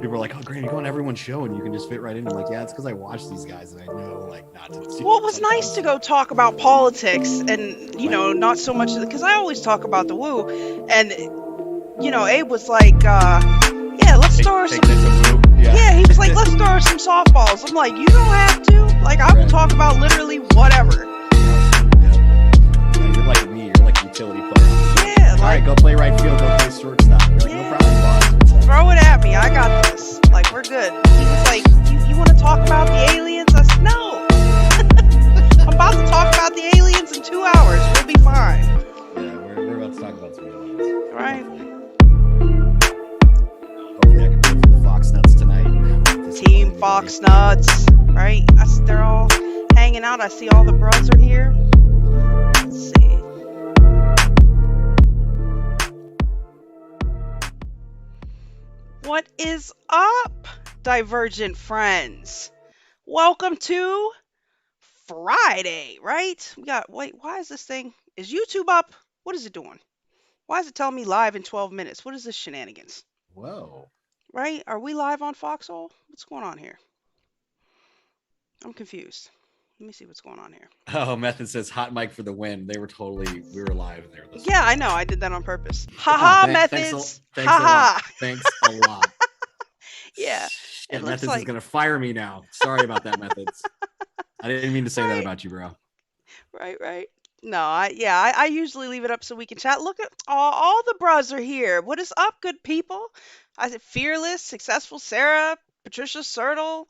People are like, "Oh, great, you go on everyone's show and you can just fit right in." I'm like, "Yeah, it's because I watch these guys and I know like not to." Well, it was nice to go talk about politics and, Right. not so much because I always talk about the woo. And, Abe was like, yeah, let's throw some. Take this and move. Yeah. Yeah, he was like, let's throw some softballs. I'm like, you don't have to. Like, I will Right. talk about literally whatever. Yeah, you're like me. You're like a utility player. Yeah, All right, like, go play right field. Go play shortstop. You're like, Yeah. no problem, boss. What's up? throw it at me. I got this. Like, we're good. He was like, you want to talk about the aliens? I said, no. I'm about to talk about the aliens in 2 hours. We'll be fine. Yeah, we're about to talk about some aliens. Right. Hopefully I can do it for the Fox Nuts tonight. Team Fox Nuts. Right? They're all hanging out. I see all the bros are here. Let's see. What is up, Divergent friends? Welcome to Friday, right? Wait, why is this thing? Is YouTube up? What is it doing? Why is it telling me live in 12 minutes? What is this shenanigans? Whoa. Right? Are we live on Foxhole? What's going on here? I'm confused. Let me see what's going on here. Oh, Method says hot mic for the win. We were live and they were listening. Yeah, I know. I did that on purpose. Haha, Methods. Haha. Thanks a lot. Yeah. Shit, Methods is going to fire me now. Sorry about that, Methods. I didn't mean to say that about you, bro. Right. No, I usually leave it up so we can chat. Look at all the bros are here. What is up, good people? I said Fearless, Successful Sarah, Patricia Sertle,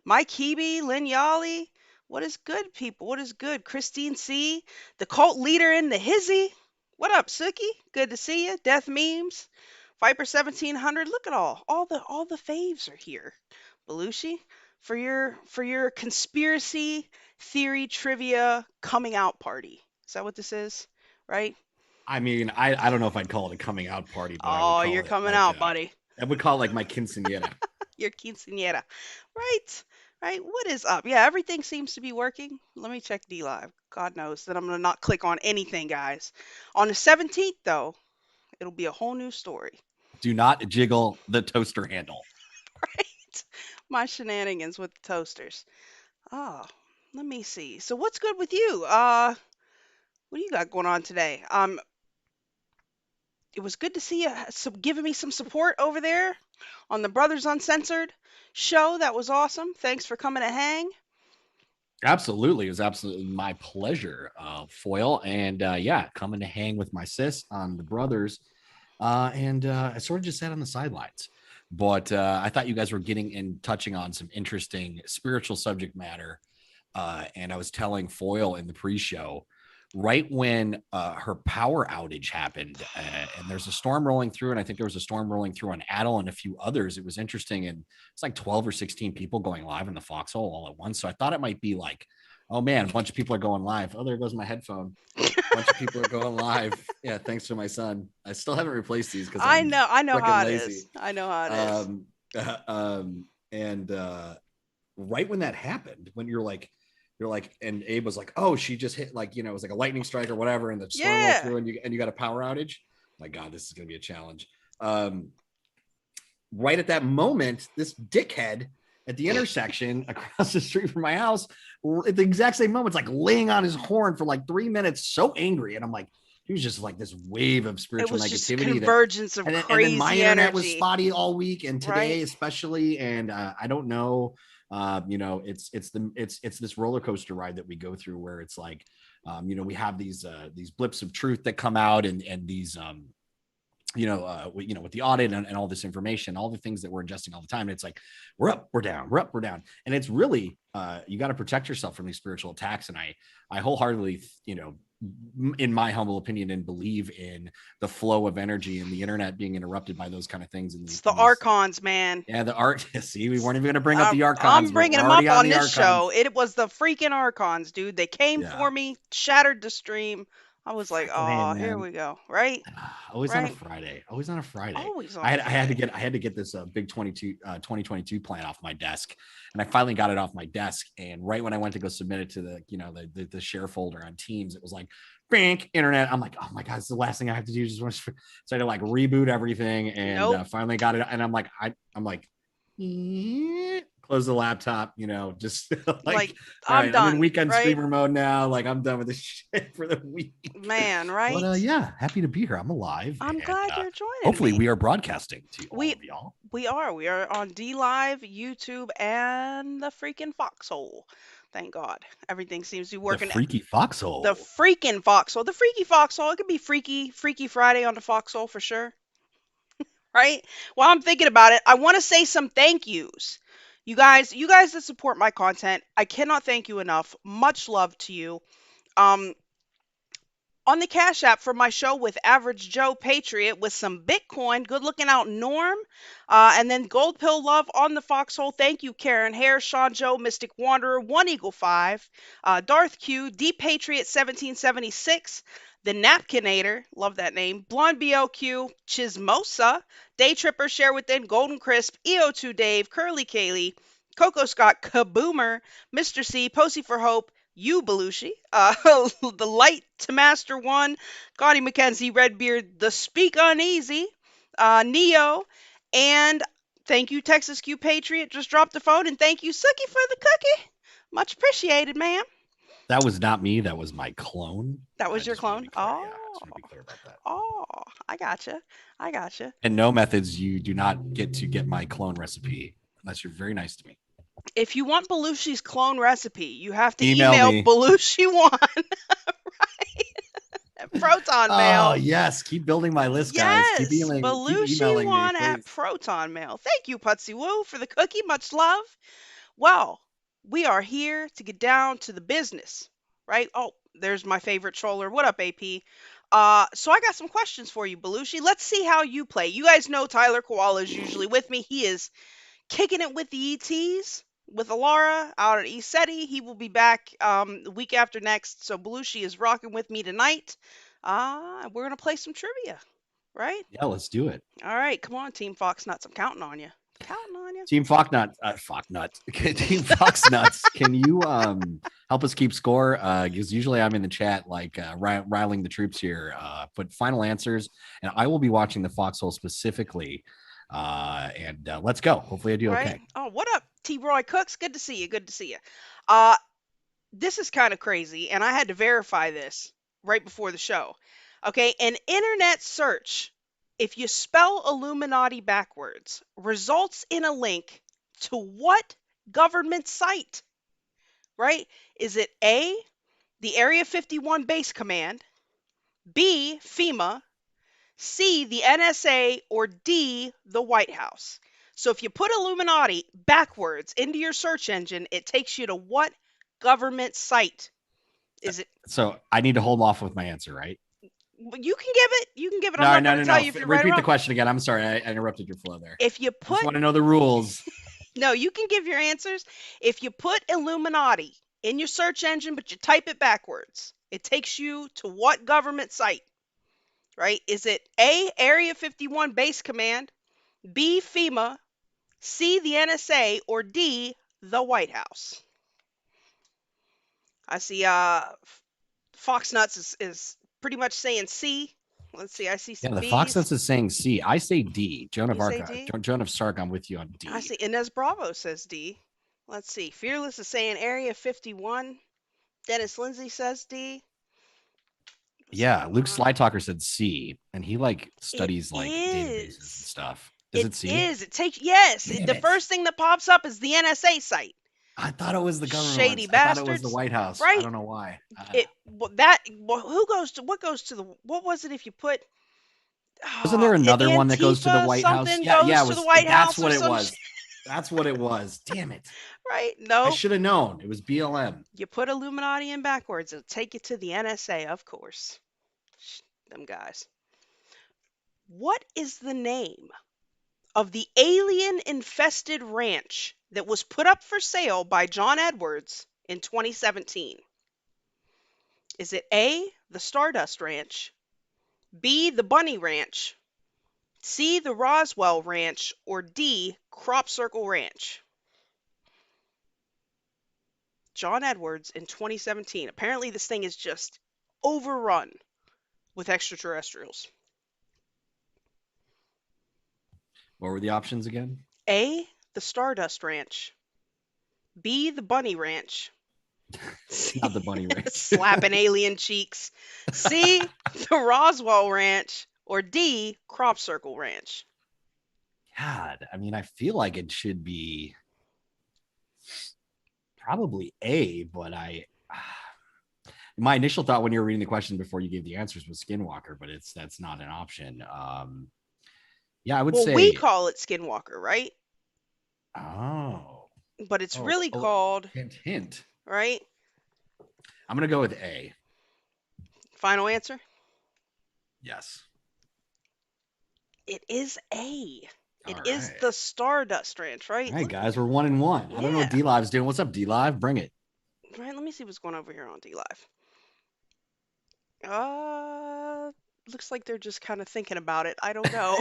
Mike Hebe, Lynn Yali. What is good, people? What is good? Christine C, the cult leader in the hizzy. What up, Suki? Good to see you. Death Memes, Viper 1700. Look at all the faves are here. Belushi, for your conspiracy theory trivia coming out party. Is that what this is? Right? I mean, I don't know if I'd call it a coming out party, but I would Oh, call you're it coming like out, buddy. I would call it like my quinceañera. Your quinceañera. Right? Right? What is up? Yeah, everything seems to be working. Let me check DLive. God knows that I'm going to not click on anything, guys. On the 17th, though, it'll be a whole new story. Do not jiggle the toaster handle. Right? My shenanigans with the toasters. Oh, let me see. So what's good with you? What do you got going on today? It was good to see you giving me some support over there on the Brothers Uncensored show. That was awesome. Thanks for coming to hang. Absolutely. It was absolutely my pleasure, Foil. And yeah, coming to hang with my sis on the Brothers. I sort of just sat on the sidelines. But I thought you guys were getting and touching on some interesting spiritual subject matter. And I was telling Foil in the pre-show, right when her power outage happened, and there's a storm rolling through, and I think there was a storm rolling through on Adel and a few others. It was interesting, and it's like 12 or 16 people going live in the Foxhole all at once. So I thought it might be like, oh man, a bunch of people are going live. Oh, there goes my headphone. A bunch of people are going live. Yeah, thanks to my son. I still haven't replaced these because I know how it lazy. is. I know how it is. Right when that happened, when you're like, and Abe was like, oh, she just hit, like, it was like a lightning strike or whatever, and the storm rolled through, and you got a power outage. My God, this is gonna be a challenge. Right at that moment, this dickhead at the intersection across the street from my house, at the exact same moment, it's like laying on his horn for like 3 minutes, so angry, and I'm like, he was just like this wave of spiritual negativity. Just convergence of crazy and then my energy. internet was spotty all week, and today especially, and I don't know. It's this roller coaster ride that we go through where it's like, we have these blips of truth that come out, and these with the audit and all this information, all the things that we're ingesting all the time. And it's like, we're up, we're down, we're up, we're down. And it's really, you got to protect yourself from these spiritual attacks. And I wholeheartedly, in my humble opinion, and believe in the flow of energy and the internet being interrupted by those kind of things. And it's the archons, man. Yeah, the See, we weren't even going to bring up the archons. I'm bringing them up on this show. It was the freaking archons, dude. They came for me, shattered the stream. I was like, oh, here we go. Right. Always on a Friday. Always on a Friday. I had to get this big 2022 plan off my desk, and I finally got it off my desk. And right when I went to go submit it to the share folder on Teams, it was like, bank internet. I'm like, oh my God, it's the last thing I have to do. So I had to like reboot everything, and finally got it. And I'm like, Close the laptop, just Like, like, all I'm right, I'm in done, weekend right? streamer mode now. Like, I'm done with this shit for the week. Man, But right? yeah, happy to be here. I'm alive, I'm and glad you're joining hopefully me. we are broadcasting to all We of y'all. we are. We are on DLive, YouTube, and the freaking Foxhole. Thank God. Everything seems to be The working. freaky The foxhole. freaking Foxhole. The freaky Foxhole. It could be freaky, Freaky Friday on the Foxhole for sure. Right? While I'm thinking about it, I want to say some thank yous. You guys that support my content, I cannot thank you enough. Much love to you. Um, on the Cash App for my show with Average Joe Patriot with some Bitcoin. Good looking out, Norm. And then Gold Pill Love on the Foxhole. Thank you, Karen Hare, Sean Joe, Mystic Wanderer, One Eagle 5, Darth Q, D Patriot 1776, The Napkinator, love that name, Blonde BLQ, Chismosa, Day Tripper, Share Within, Golden Crisp, EO2 Dave, Curly Kaylee, Coco Scott, Kaboomer, Mr. C, Posey for Hope, you Belushi, the Light to Master One, Connie McKenzie, Redbeard, the Speak Uneasy, Neo, and thank you Texas Q Patriot. Just dropped the phone, and thank you Suki for the cookie. Much appreciated, ma'am. That was not me. That was my clone. That I was your just want to clone. be clear. Yeah, I Oh, just want to be clear about that. oh, I gotcha. I gotcha. And no methods, you do not get to get my clone recipe unless you're very nice to me. If you want Belushi's clone recipe, you have to Email email me. Belushi1 at Proton Oh Mail. yes, keep building my list, guys. Yes, Keep emailing me, Belushi1 at please. Proton Mail. Thank you, Putsy Woo, for the cookie. Much love. Well, we are here to get down to the business, right? Oh, there's my favorite troller. What up, AP? So I got some questions for you, Belushi. Let's see how you play. You guys know Tyler Koala is usually with me. He is kicking it with the ETs, with Alara out at ESETI. He will be back the week after next. So Belushi is rocking with me tonight. We're going to play some trivia, right? Yeah, let's do it. All right, come on, Team Fox Nuts. I'm counting on you. Counting on you. Team Fox Nuts. Team Fox Nuts. Can you help us keep score? Because usually I'm in the chat, like riling the troops here. Put final answers, and I will be watching the Foxhole specifically. And let's go. Hopefully, I do Right? okay. Oh, what up, T. Roy Cooks? Good to see you. Good to see you. Uh, this is kind of crazy, and I had to verify this right before the show. Okay, an internet search, if you spell Illuminati backwards, results in a link to what government site? Right? Is it A, the Area 51 Base Command, B, FEMA, C, the NSA, or D, the White House? So if you put Illuminati backwards into your search engine, it takes you to what government site? Is it? So I need to hold off with my answer, right? You can give it. You can give it. I'm No, not no, going no, to tell no. you if you're right or Repeat the wrong. question again. I'm sorry, I interrupted your flow there. If you I just put want to know the rules. no, you can give your answers. If you put Illuminati in your search engine, but you type it backwards, it takes you to what government site? Right? Is it A, Area 51 Base Command, B, FEMA, C, the NSA, or D, the White House? I see Fox Nuts is pretty much saying C. Let's see, I see Yeah, some the Fox B's. Nuts is saying C. I say D. Joan of You Arc. say D? Joan of Stark. I'm with you on I D. see Inez Bravo says D. Let's see. Fearless is saying Area 51. Dennis Lindsay says D. What's Yeah, going Luke on? Slytalker said C, and he like It studies like databases and is. stuff. Is It it C? is. It takes yes. Damn The it! first thing that pops up is the NSA site. I thought it was the government Shady ones. I thought it was the bastards, White House. I right? don't know why. Who goes to what goes to the what was it if you put Wasn't there another one that goes to the Antifa White House? something Yeah, yeah. goes It to the was. White That's House or what it some shit, was. That's what it was. Damn it! right? I Nope. should have known. It was BLM. You put Illuminati in backwards, it'll take you to the NSA, of course. Them guys. What is the name of the alien infested ranch that was put up for sale by John Edwards in 2017? Is it A, the Stardust Ranch, B, the Bunny Ranch, C, the Roswell Ranch, or D, Crop Circle Ranch? John Edwards in 2017. Apparently, this thing is just overrun with extraterrestrials. What were the options again? A, The Stardust Ranch. B. The Bunny Ranch. It's not the Bunny Ranch. Slapping alien cheeks. C. The Roswell Ranch. Or D. Crop Circle Ranch. God, I mean, I feel like it should be probably A, but my initial thought when you were reading the question before you gave the answers was Skinwalker, but that's not an option. Yeah, I would Well, we say. call it Skinwalker, right? Oh, But it's oh, really oh, called, hint, hint. right? I'm gonna go with A. Final answer? Yes. It is A. All It is right. the Stardust Ranch, right? All right, guys, we're 1-1. I don't know what Yeah. DLive's doing. What's up, DLive? Bring it. Right, let me see what's going over here on DLive. Uh, looks like they're just kind of thinking about it. I don't know,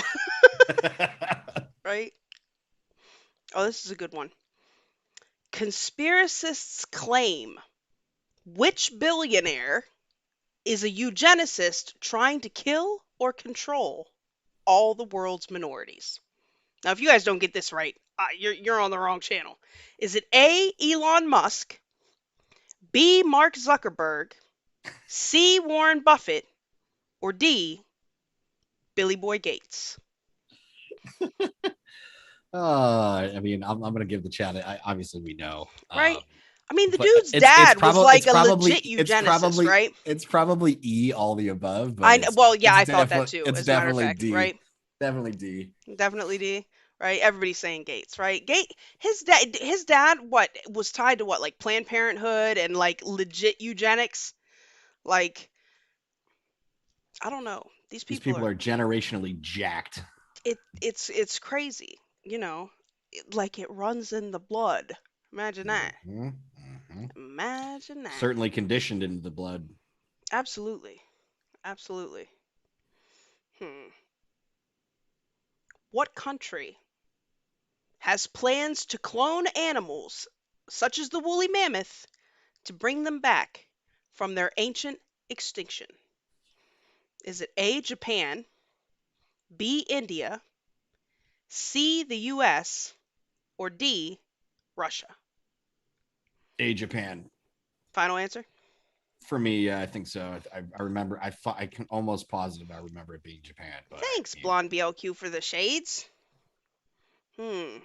right? Oh, this is a good one. Conspiracists claim which billionaire is a eugenicist trying to kill or control all the world's minorities? Now, if you guys don't get this right, you're on the wrong channel. Is it A. Elon Musk, B. Mark Zuckerberg, C. Warren Buffett, or D. Billy Boy Gates? I mean, I'm gonna give the chat. Obviously, we know, Right? I mean, the but dude's it's dad was probably like a legit eugenicist, right? it's probably E, all the above, but I know, well, yeah, I thought that too, it's as a matter of definitely fact, D, right? definitely D. Definitely D, right? Everybody's saying Gates, right? His dad, what was tied to what, like Planned Parenthood and like legit eugenics? Like, I don't know. These These people people are are generationally jacked. it's crazy, you know, like it runs in the blood. Imagine that. Hmm. Hmm. Imagine that. Certainly conditioned into the blood. Absolutely. Absolutely. Hmm. What country has plans to clone animals such as the woolly mammoth to bring them back from their ancient extinction? Is it A, Japan, B, India, C, the US, or D, Russia? A, Japan. Final answer? For me, yeah, I think so. I remember. I can almost positive. I remember it being Japan, but I Thanks, mean, Blonde BLQ, for the shades. Hmm.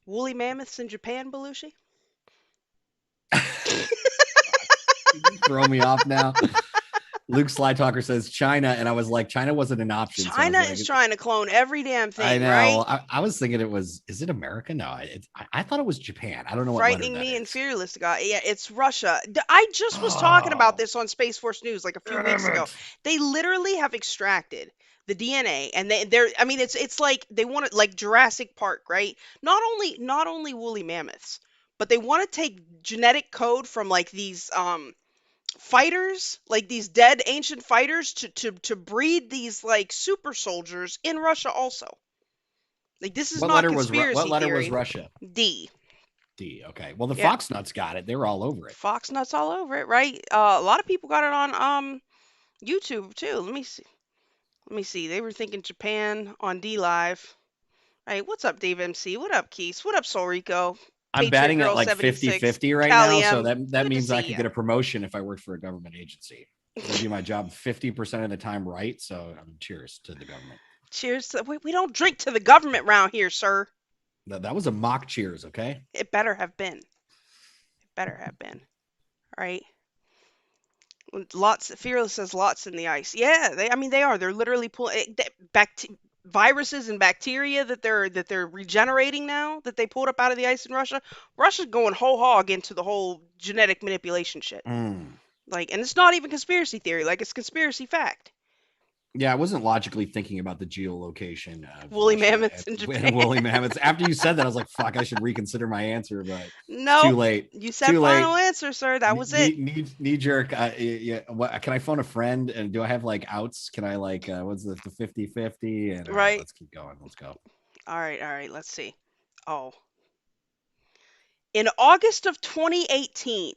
Woolly mammoths in Japan, Belushi? you throw me off now. Luke Sly Talker says China, and I was like, China wasn't an option, so I China was like, is trying to clone every damn I thing, right? know. I was thinking it was. Is it America? No, I thought it was Japan. I don't know what letter Frightening that me and is. fearless guy. Yeah, it's Russia. I just was talking about Oh, this on Space Force News like a few weeks damn ago. it! They literally have extracted the DNA, and they're. I mean, it's like they want it like Jurassic Park, right? Not only woolly mammoths, but they want to take genetic code from like these fighters, like these dead ancient fighters, to breed these like super soldiers in Russia also. Like this is not What conspiracy letter was theory. Russia? D. D. Okay. Well, the Yeah. Fox Nuts got it. They were all over it. Fox nuts all over it, right? A lot of people got it on YouTube too. Let me see. Let me see. They were thinking Japan on DLive. Right. What's up, Dave MC? What up, Keith? What up, Soul Rico? I'm Patriot batting at Girl like 76. 50-50 right Callie now, so M. that Good to means I see could ya. get a promotion if I worked for a government agency. Because I do my job 50% of the time right. So cheers to the government. Cheers. We don't drink to the government round here, sir. That was a mock cheers, okay? It better have been. It better have been. Right. Lots. Fearless says lots in the ice. Yeah. They. I mean, they are. They're literally pulling viruses and bacteria that they're regenerating now that they pulled up out of the ice in Russia. Russia's going whole hog into the whole genetic manipulation shit. Mm. Like, and it's not even conspiracy theory. Like, it's conspiracy fact. Yeah, I wasn't logically thinking about the geolocation of Woolly Russia mammoths in and Japan. woolly mammoths. After you said that, I was like, "Fuck, I should reconsider my answer," but it's too Nope. late. You said Too final late. answer, sir. That was it. Knee jerk. Yeah. What, can I phone a friend? And do I have like outs? Can I like what's the 50-50? And all right, Right. let's keep going. Let's go. All right. All right. Let's see. Oh. In August of 2018,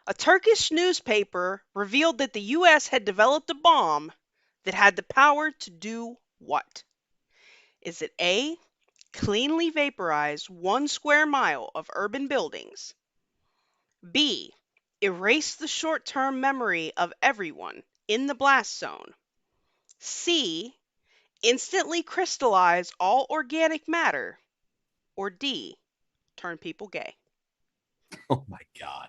a Turkish newspaper revealed that the US had developed a bomb that had the power to do what? Is it A, Cleanly vaporize 1 square mile of urban buildings. B. Erase the short term memory of everyone in the blast zone. C. Instantly crystallize all organic matter. Or D. Turn people gay. Oh my God.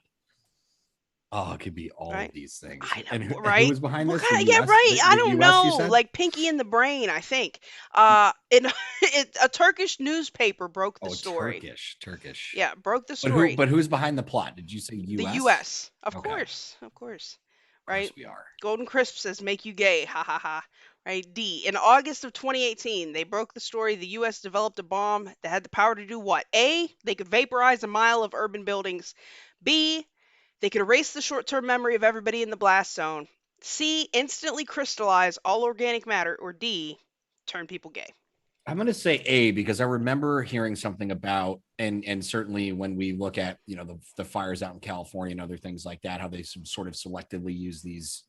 Oh, it could be all of Right? these things. I And know, who right? was behind What this? The kind of, yeah, U.S. right? I The don't U.S. You know. said? Like Pinky in the Brain, I think. In a Turkish newspaper broke the Oh, story. Turkish, Turkish. Yeah, broke the But who? story. But who's behind the plot? Did you say The U.S.? U.S. Of Okay, of course, of course. Right? course we are. Golden Crisp says make you gay. Ha ha ha. Right? D. In August of 2018, they broke the story. The U.S. developed a bomb that had the power to do what? A. They could vaporize 1 mile of urban buildings. B. They could erase the short term memory of everybody in the blast zone. C. Instantly crystallize all organic matter. Or D. Turn people gay. I'm going to say A because I remember hearing something about, and certainly when we look at the fires out in California and other things like that, how they sort of selectively use these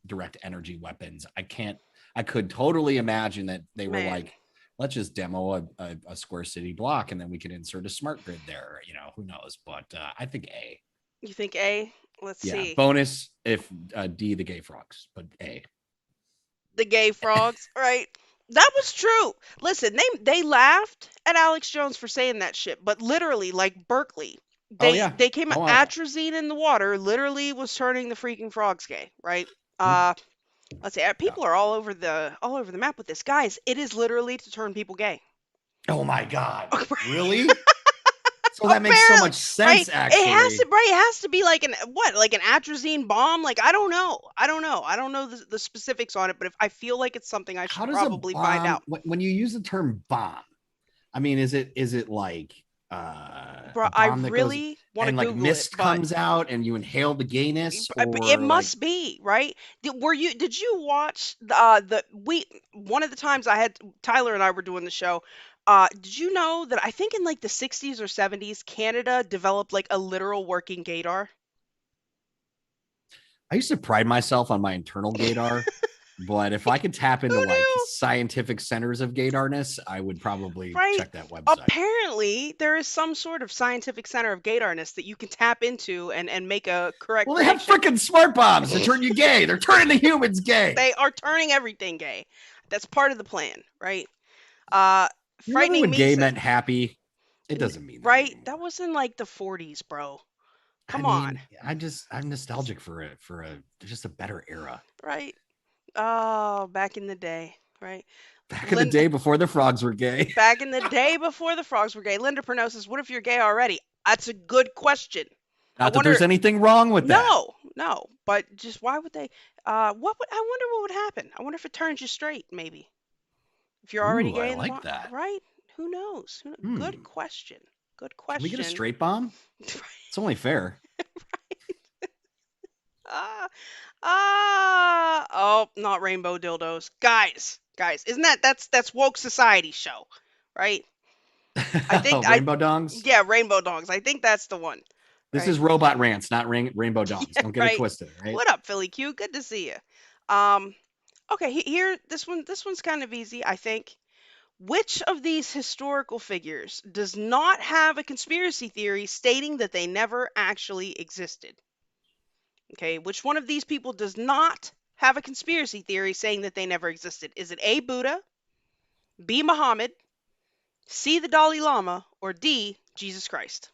direct energy weapons. I could totally imagine that they were Man, like, let's just demo a square city block and then we can insert a smart grid there. Who knows? But I think A. you think A? Let's Yeah, see. bonus if D the gay frogs, but A. The gay frogs, right? That was true. Listen, they laughed at Alex Jones for saying that shit, but literally, like Berkeley, Oh they yeah. they came Oh well. atrazine in the water. Literally, was turning the freaking frogs gay, right? Hmm. Let's see. Yeah. People are all over the map with this, guys. It is literally to turn people gay. Oh my God. Really? So that makes so Apparently, much right? sense, It has to, actually. right? It has to be like an what? Like an atrazine bomb? Like I don't know. I don't know. I don't know the specifics on it, but if I feel like it's something I How should does a probably find bomb, out. when you use the term bomb, I mean, is it like Bro, a I bomb that goes really want to and like Google it, mist but comes out and you inhale the gayness, it or like, must be right. Did you watch the we one of the times I had Tyler and I were doing the show? Did you know that I think in like the 60s or 70s, Canada developed like a literal working gaydar? I used to pride myself on my internal gaydar, but if I could tap Who into like knew? scientific centers of gaydarness, I would probably Right? check that website. Apparently, there is some sort of scientific center of gaydarness that you can tap into and make a correct Well, they have prediction. freaking smart bombs to turn you gay. They're turning the humans gay. They are turning everything gay. That's part of the plan, right? Uh, You remember Frightening when Me gay says, meant happy? It doesn't mean that right? That anymore. was in like the 40s, bro. I Come on, mean, I'm nostalgic for just a better era. right? Oh, back in the day, right? Back in the Lynn, day before the frogs were gay. back in the day before the frogs were gay. Linda pronounces, "What if you're gay already?" That's a good question. I Not that there's wonder. anything wrong with that. No, no, but just why would they? What would I wonder what would happen? I wonder if it turns you straight, maybe. If you're already Ooh, I gay in the like that. right? Who knows? Good Hmm. question. Good Can we get a question. straight bomb? It's only fair. Ah, oh, not rainbow dildos, guys. Isn't that's woke society show, right? I think I, Rainbow dongs. yeah, rainbow dogs. I think that's the one, This right? is robot rants, not rainbow dongs. Don't get it Right. twisted, right? What up, Philly Q? Good to see you. Um, okay, here this one's kind of easy, I think. Which of these historical figures does not have a conspiracy theory stating that they never actually existed? Okay, which one of these people does not have a conspiracy theory saying that they never existed? Is it A, Buddha, B, Muhammad, C, the Dalai Lama, or D, Jesus Christ?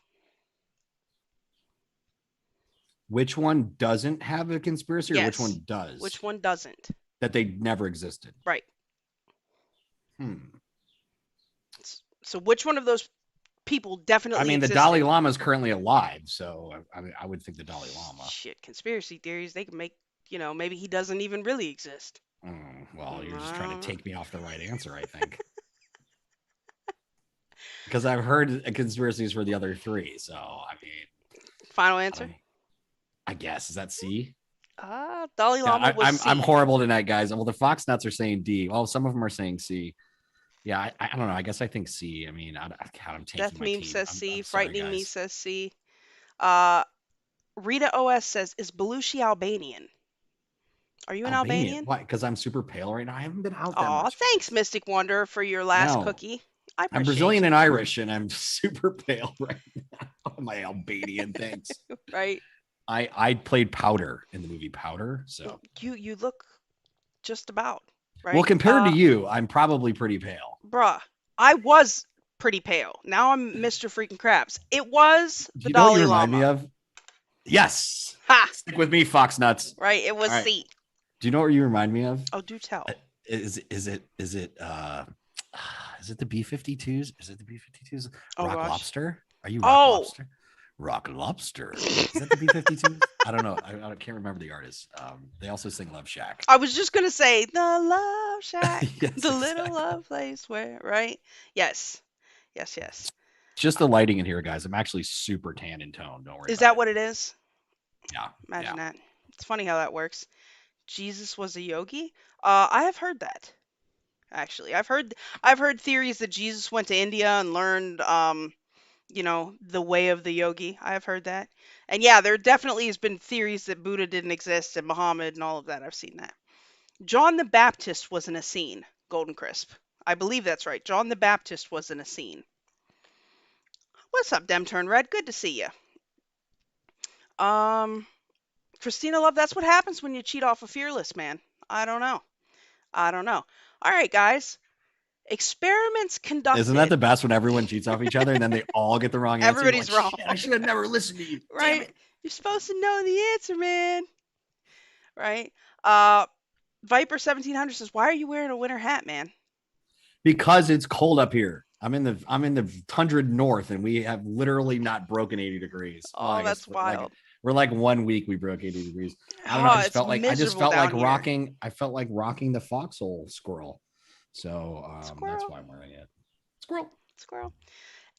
Which one doesn't have a conspiracy, or which Yes. one does? Which one doesn't? That they never existed. Right. Hmm. So which one of those people I definitely mean, the Dalai existed? Lama is currently alive, so I would think the Dalai Lama. Shit, conspiracy theories, they can make, maybe he doesn't even really exist. Well, you're just trying to Mm. take me off the right answer, I think. Because I've heard conspiracies for the other three. So, I mean, Final I answer? don't. I guess is that C? Dalai Yeah, Lama was I'm C. horrible tonight, guys. Well, the Fox Nuts are saying D. Well, some of them are saying C. Yeah, I don't know. I guess I think C. I mean, God, I'm taking Death my Meme team. says C. I'm sorry, Frightening Me guys. says C. Uh, Rita OS says, is Belushi Albanian? Are you an Albanian. Albanian? Why? Because I'm super pale right now. I haven't been out that Aw, much, thanks, guys. Mystic Wonder, for your last No, cookie. I I'm appreciate Brazilian you. and Irish, and I'm super pale right now. My Albanian thanks. Right? I played Powder in the movie Powder, so You look just about well right. compared to you, I'm probably pretty pale. Bruh, I was pretty pale. Now I'm Mr. Freaking Krabs. It was Do the you know what you Dalai remind me Lama. of? Yes. Ha! Stick with me, Fox Nuts. Right? It was All right. C. Do you know what you remind me of? Oh, do tell. Is it the B-52s? Is it the B-52s? Oh Rock gosh. Lobster? Are you Rock Oh. Lobster? Rock Lobster. Is that the B-52s? I don't know. I can't remember the artist. They also sing Love Shack. I was just gonna say the Love Shack, Yes, the little exactly. love place where, right? Yes, yes, yes. Just the lighting in here, guys. I'm actually super tan in tone. Don't worry Is about that it. what it is? Yeah, Imagine yeah. that. It's funny how that works. Jesus was a yogi. I have heard that actually. I've heard theories that Jesus went to India and learned the way of the yogi. I have heard that. And yeah, there definitely has been theories that Buddha didn't exist and Muhammad and all of that. I've seen that. John the Baptist was an Essene, Golden Crisp. I believe that's right. John the Baptist was an Essene. What's up, Dem Turn Red? Good to see you. Um, Christina Love, that's what happens when you cheat off a Fearless, man. I don't know. I don't know. All right, guys. Experiments Isn't that conducted. the best when everyone cheats off each other and then they all get the wrong answer? You're like, Everybody's wrong, shit, I should have never listened to you. Damn right? it. You're supposed to know the answer, man. Right? Uh, Viper 1700 says, "Why are you wearing a winter hat, man?" Because it's cold up here. I'm in the 100 north and we have literally not broken 80 degrees. Well, Oh, I guess that's like wild. we're like 1 week we broke 80 degrees. I don't know. Oh, it's I just miserable felt like down here. rocking. I felt like rocking the foxhole squirrel. So that's Squirrel, why I'm wearing it. Squirrel. squirrel.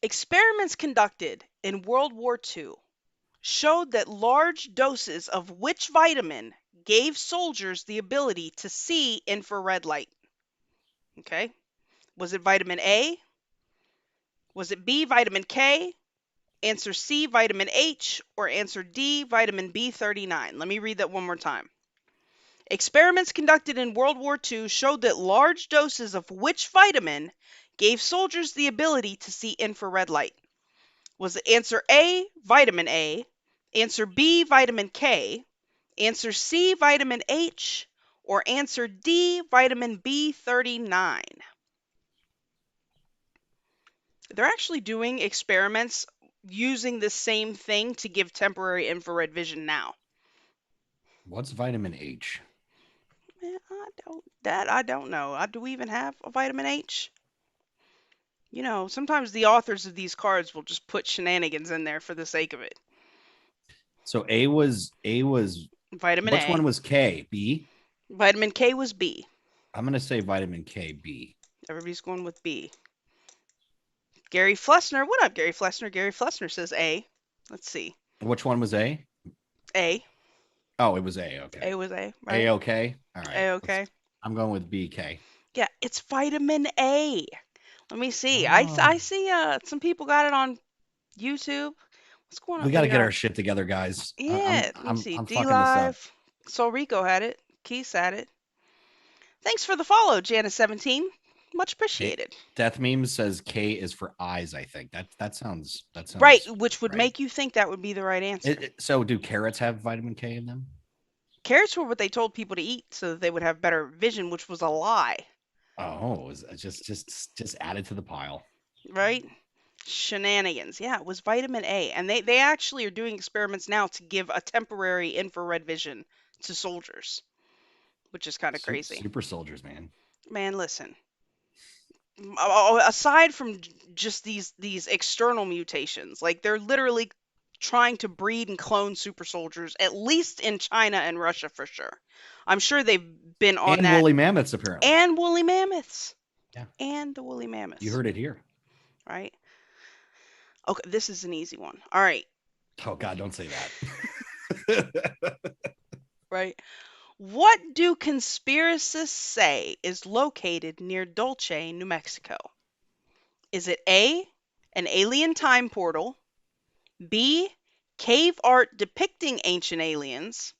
Experiments conducted in World War II showed that large doses of which vitamin gave soldiers the ability to see infrared light? Okay. Was it vitamin A? Was it B, vitamin K? Answer C, vitamin H? Or answer D, vitamin B39? Let me read that one more time. Experiments conducted in World War II showed that large doses of which vitamin gave soldiers the ability to see infrared light? Was it answer A, vitamin A? Answer B, vitamin K? Answer C, vitamin H? Or answer D, vitamin B39? They're actually doing experiments using the same thing to give temporary infrared vision now. What's vitamin H? I don't know. Do we even have a vitamin H? Sometimes the authors of these cards will just put shenanigans in there for the sake of it. So A was Vitamin which A. one was K? B? Vitamin K was B. I'm gonna say vitamin K B. Everybody's going with B. Gary Flessner. What up, Gary Flessner? Gary Flessner says A. Let's see. Which one was A? A. Oh, it was A. A Okay. was A, right? A okay. All right. A, Let's okay. I'm going with BK. Yeah, it's vitamin A. Let me see. I Oh. see some people got it on YouTube. What's going on? We got to get our shit together, guys. Yeah, let me see. I'm fucking this up. DLive. Sol Rico had it. Keith had it. Thanks for the follow, Janice17. Much K, appreciated. Death Meme says K is for eyes. I think that Right, sounds which would right. make you think that would be the right answer. So do carrots have vitamin K in them? Carrots were what they told people to eat so that they would have better vision, which was a lie, Oh, just added to the pile. right? Shenanigans. Yeah, it was vitamin A. And they actually are doing experiments now to give a temporary infrared vision to soldiers, which is kind of crazy. Super soldiers, man. Man, listen. Aside from just these external mutations, like they're literally trying to breed and clone super soldiers, at least in China and Russia for sure. I'm sure they've been on And that. woolly mammoths, apparently. And woolly mammoths. Yeah, And the woolly you mammoths, heard it here. right? Okay, this is an easy one. All right. Oh God, don't say that. Right. What do conspiracists say is located near Dulce, New Mexico? Is it A, an alien time portal? B, cave art depicting ancient aliens?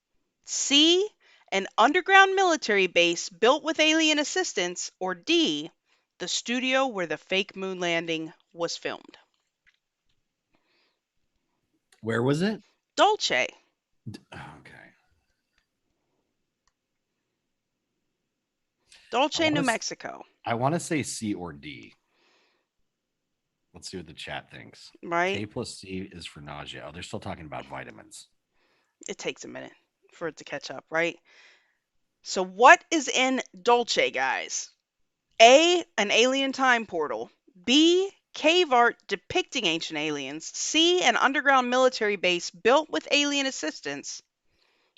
C, an underground military base built with alien assistance? Or D, the studio where the fake moon landing was filmed? Where was it? Dolce. Okay. I Dolce, want New to Mexico. I want to say C or D. Let's see what the chat thinks. Right? K plus C is for nausea. Oh, they're still talking about vitamins. It takes a minute for it to catch up, right? So, what is in Dolce, guys? A. An alien time portal. B. Cave art depicting ancient aliens. C. An underground military base built with alien assistance.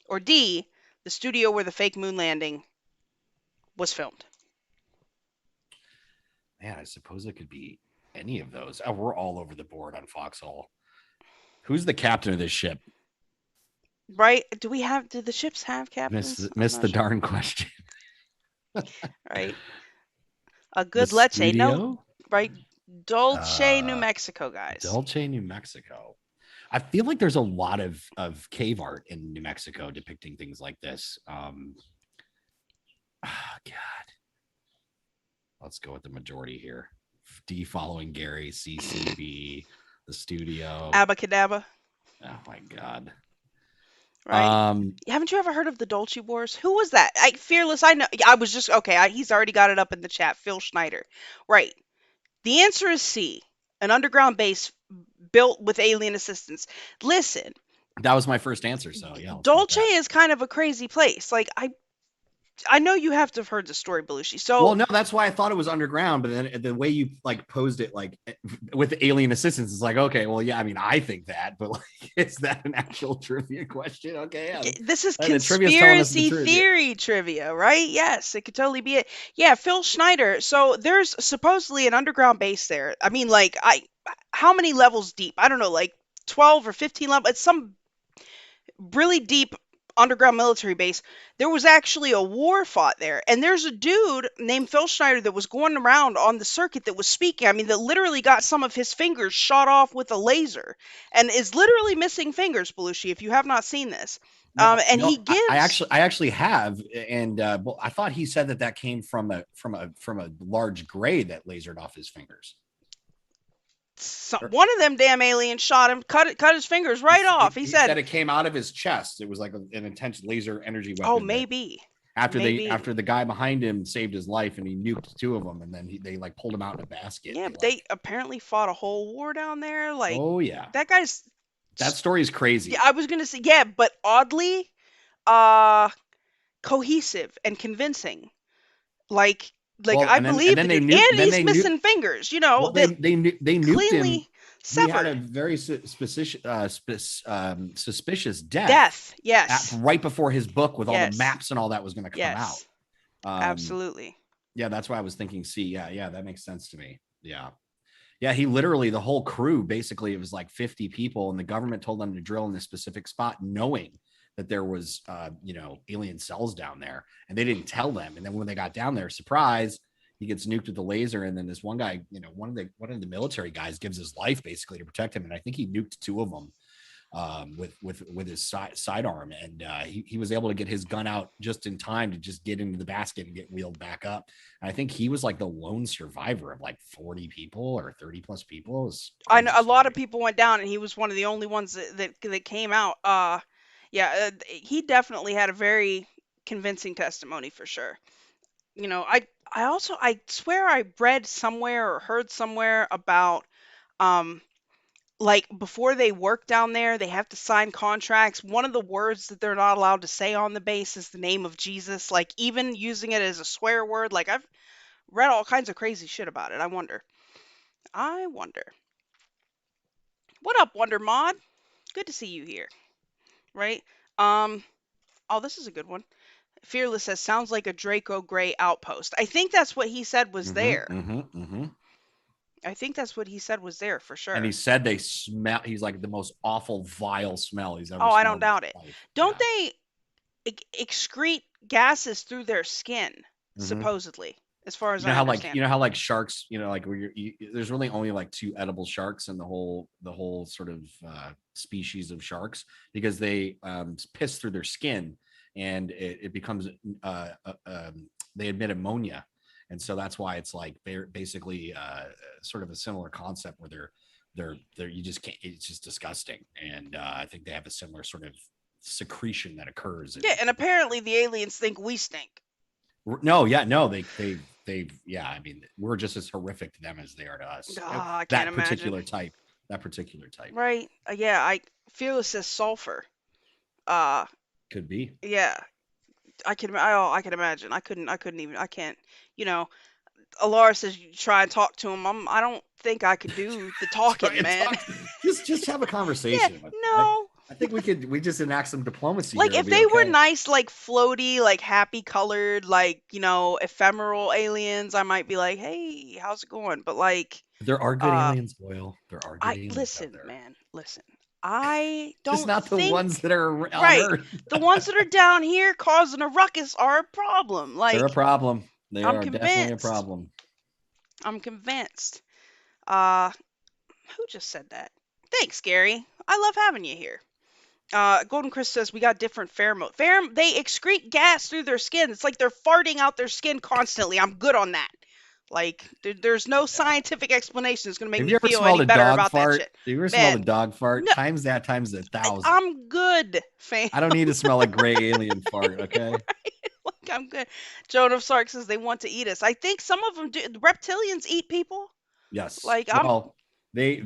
Or D. The studio where the fake moon landing was filmed. Man, I suppose it could be any of those. Oh, we're all over the board on Foxhole. Who's the captain of this ship? Right? Do the ships have captains? I'm Miss not the sure. darn question. Right? A The good leche. No, studio? right? Dolce, New Uh Mexico, guys. Dulce, New Mexico. I feel like there's a lot of cave art in New Mexico depicting things like this. God, let's go with the majority here. D following Gary, CCB, the studio. Abacadabra. Oh my God. Right? Um, Haven't you ever heard of the Dolce Wars? Who was that? Fearless. I know. I was just okay. He's already got it up in the chat. Phil Schneider. Right. The answer is C. An underground base built with alien assistance. Listen, that was my first answer. So yeah, let's go with Dolce that. is kind of a crazy place. Like I know you have to have heard the story, Belushi. Well, So no, that's why I thought it was underground, but then the way you like posed it, like with alien assistance, is like, okay, well, yeah, I mean, I think that, but like, is that an actual trivia question? Okay, yeah, this is and the trivia is telling us the conspiracy truth. Yeah. theory trivia, right? Yes, it could totally be it. Yeah, Phil Schneider. So there's supposedly an underground base there. I mean, like how many levels deep? I don't know, like 12 or 15 levels. It's some really deep underground military base. There was actually a war fought there, and there's a dude named Phil Schneider that was going around on the circuit that was speaking. I mean, that literally got some of his fingers shot off with a laser, and is literally missing fingers. Belushi, if you have not seen this, No, and no, he gives I actually have, and well, I thought he said that came from a large gray that lasered off his fingers. one of them damn aliens shot him, cut his fingers right off. He He said said, it came out of his chest. It was like an intense laser energy "Oh, weapon that maybe, after maybe." the guy behind him saved his life and he nuked two of them and then they like pulled him out in a basket. Yeah, They but like, they apparently fought a whole war down there. Like oh yeah, that guy's. that story is Yeah, crazy. I was gonna say yeah, but oddly, uh, cohesive and convincing. Like like Well, I and believe then the they dude, knew and then he's they knew missing fingers. You know well that they nuked him. cleanly He had severed. a very suspicious death Death. Yes. right before his book with all the Yes. maps and all that was going to come out. Yes. Um, Absolutely. yeah, that's why I was thinking C. Yeah, yeah, that makes sense to me. Yeah. Yeah, he literally, the whole crew, basically, it was like 50 people, and the government told them to drill in this specific spot, knowing that there was, alien cells down there, and they didn't tell them. And then when they got down there, surprise, he gets nuked with the laser, and then this one guy, one of the military guys, gives his life basically to protect him, and I think he nuked two of them with his sidearm, and he was able to get his gun out just in time to just get into the basket and get wheeled back up. And I think he was like the lone survivor of like 40 people or 30 plus people. It was a I know crazy a lot of story. people went down, and he was one of the only ones that came out. Yeah, he definitely had a very convincing testimony for sure. I swear I read somewhere or heard somewhere about um like before they work down there, they have to sign contracts. One of the words that they're not allowed to say on the base is the name of Jesus, like even using it as a swear word. Like I've read all kinds of crazy shit about it. I wonder. What up, Wonder Mod? Good to see you here. Right? Um oh, this is a good one. Fearless says sounds like a Draco Gray outpost. I think that's what he said was Mm-hmm, there. mm-hmm, mm-hmm. I think that's what he said was there for And he sure. said they smell. He's like the most awful, vile smell he's ever Oh, I don't smelled in his doubt it. life. Don't Yeah. they excrete gases through their skin, Mm-hmm. supposedly, as far as I understand. Like sharks, like where there's really only like two edible sharks in the whole sort of species of sharks, because they piss through their skin, and it becomes they emit ammonia, and so that's why it's like they're basically sort of a similar concept where they're you just can't. It's just disgusting, and I think they have a similar sort of secretion that occurs Yeah, in and apparently the aliens think we stink. no, yeah, no, they, yeah. I mean, we're just as horrific to them as they are to us. Ah, I can't That imagine. particular type, that particular type Right? Yeah, I Fearless says sulfur. Uh, could be. yeah, I can imagine. I couldn't even. I can't. You know, Alara says you try and talk to him. I don't think I could do the Try talking, and man. talk. Just have a Yeah, conversation with them. no. I think we just enact some diplomacy here. Like It'll if be they were okay. nice, like floaty, like happy colored, like ephemeral aliens, I might be like, "Hey, how's it going?" But like, There are good uh, aliens, Boyle. There are good I aliens out listen, there. man, listen. I Just don't not the ones think that are on right. Earth. The ones that are down here causing a ruckus are a problem. They're a Like, problem. They I'm are definitely a convinced. problem. I'm convinced. Uh, who just said that? Thanks, Gary. I love having you here. Golden Chris says we got different pheromone. They excrete gas through their skin. It's like they're farting out their skin constantly. I'm good on that. Like there's no Yeah. scientific explanation that's gonna make Have me you ever feel any smelled a better dog about that fart? shit. Have you ever smelled a Man, dog fart? no, Times that times 1,000. I'm good, fam. I don't need to smell a gray alien fart. Okay. Like I'm good. Joan of Sark says they want to eat us. I think some of them do. Reptilians eat people. Yes. Like I'm Well, they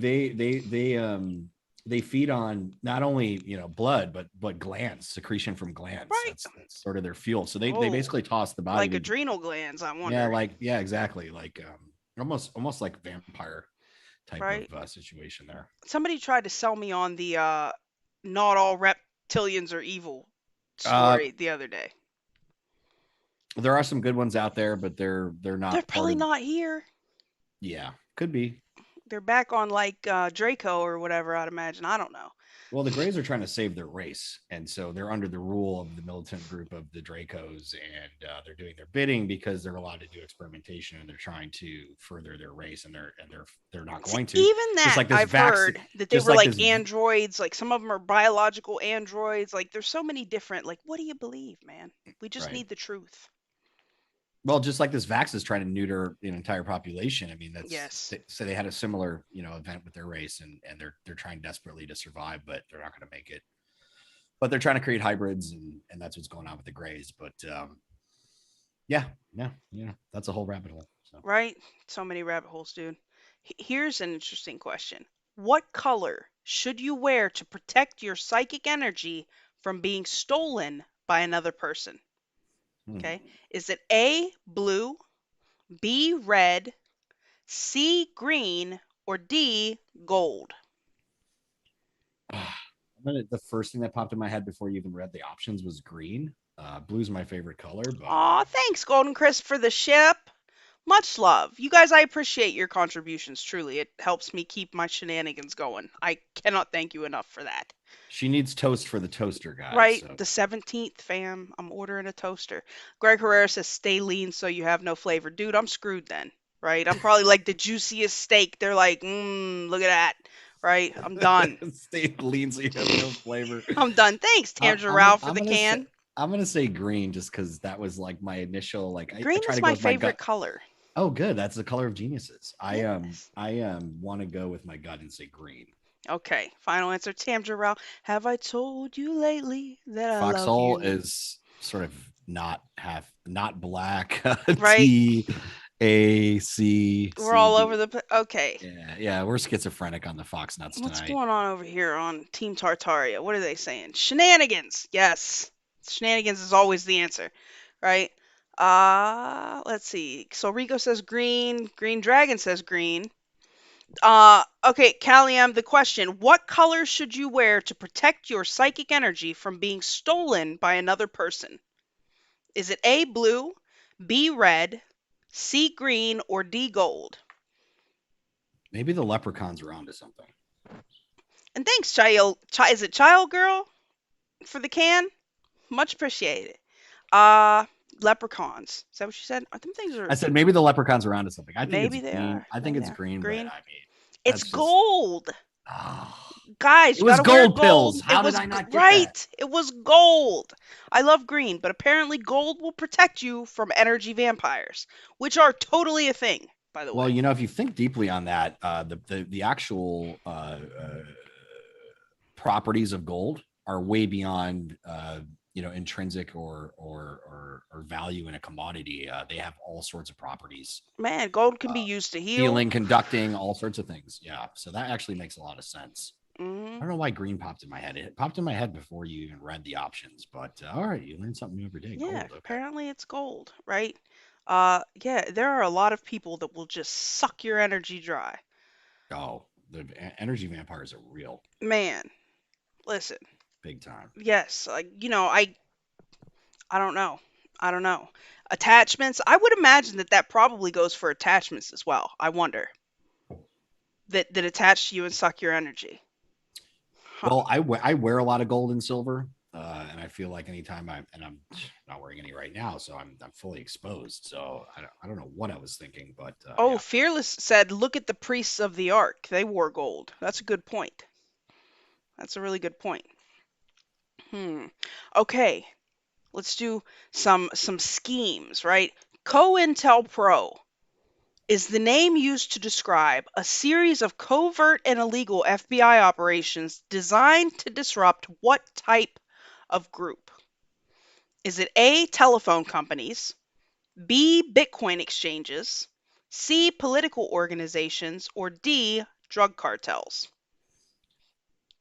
feed on not only blood but glands, secretion from glands. right. That's sort of their fuel. So they Oh, basically toss the body like to adrenal glands. I yeah, wonder. like yeah, exactly. Like almost like vampire type of Right. situation there. Somebody tried to sell me on the not all reptilians are evil Uh story the other day. there are some good ones out there, but they're They're not part probably of not here. yeah, could be. They're back on like Draco or whatever, I'd imagine. I don't know. Well, the Greys are trying to save their race, and so they're under the rule of the militant group of the Dracos, and they're doing their bidding because they're allowed to do experimentation, and they're trying to further their race, and they're not See, going to. even Just that like this I've vaccine, heard that they just were like like this. androids, like some of them are biological androids. Like there's so many different like what do you believe, man? We just Right. need the truth. Well, just like this vax is trying to neuter an entire population. I mean, Yes. so they had a similar event with their race, and they're trying desperately to survive, but they're not going to make it. But they're trying to create hybrids, and that's what's going on with the Greys. But yeah, yeah, that's a whole rabbit hole. So Right? So many rabbit holes, dude. Here's an interesting question. What color should you wear to protect your psychic energy from being stolen by another person? Okay. hmm. Is it A, blue, B, red, C, green, or D, gold? The first thing that popped in my head before you even read the options was green. Blue's my favorite color, but Aw, thanks, Golden Chris, for the ship. Much love. You guys, I appreciate your contributions, truly. It helps me keep my shenanigans going. I cannot thank you enough for that. she needs toast for the toaster, guys. Right, So the 17th, fam. I'm ordering a toaster. Greg Herrera says, stay lean so you have no flavor. Dude, I'm screwed then. Right? I'm probably like the juiciest steak. They're like, look at that. Right? I'm done. stay lean so you have no flavor. I'm done. Thanks, I, Tandra I'm Rao, for I'm the gonna say can. I'm gonna say green just because that was like my initial I Green try is to go my with my favorite gut. color. Oh, good. That's the color of geniuses. Yes. I want to go with my gut and say green. Okay, final answer, Tandra Rao. Have I told you lately that I love Foxhole you? is sort of not black. Right? T A C We're C all over D. the. Okay. Yeah, we're schizophrenic on the Fox Nuts What's tonight. going on over here on Team Tartaria? What are they saying? Shenanigans. Yes. Shenanigans is always the answer, right? Let's see. So Rico says green, Green Dragon says green. Okay, Calliam, the question, what color should you wear to protect your psychic energy from being stolen by another person? Is it A blue, B red, C green, or D gold? Maybe the leprechauns are onto something. And thanks, Child. Is it Child Girl for the can? Much appreciated. Uh, Leprechauns. Is that what you said? I think things I are. said maybe the leprechauns are onto something. I think it's Maybe they green. are. I think Maybe they it's are. green, but Green. I mean It's that's just gold. oh, Guys, It you was gotta wear gold pills. gold. It How did was I not get that? right. It was gold. I love green, but apparently gold will protect you from energy vampires, which are totally a thing, by the Well, way. if you think deeply on that, the actual properties of gold are way beyond intrinsic or value in a commodity. They have all sorts of properties, Man, gold can be uh, used to heal. healing, conducting, all sorts of things. Yeah, so that actually makes a lot of sense. Hmm. I don't know why green popped in my head. It popped in my head before you even read the options, but all right, you learn something new every day. Yeah, Gold, okay. apparently it's gold, right? Yeah, there are a lot of people that will just suck your energy dry. Oh, the energy vampires are real, Man, listen. big time. Yes, I don't know. I don't know. Attachments. I would imagine that that probably goes for attachments as well. I wonder that attach to you and suck your energy. Huh. Well, I wear a lot of gold and silver, and I feel like anytime I'm not wearing any right now, so I'm fully exposed. So I don't know what I was thinking, but Oh, yeah, Fearless said, "Look at the priests of the Ark. They wore gold." That's a good point. That's a really good point. Hmm. Okay, let's do some schemes, right? COINTELPRO is the name used to describe a series of covert and illegal FBI operations designed to disrupt what type of group? Is it A, telephone companies, B, Bitcoin exchanges, C, political organizations, or D, drug cartels?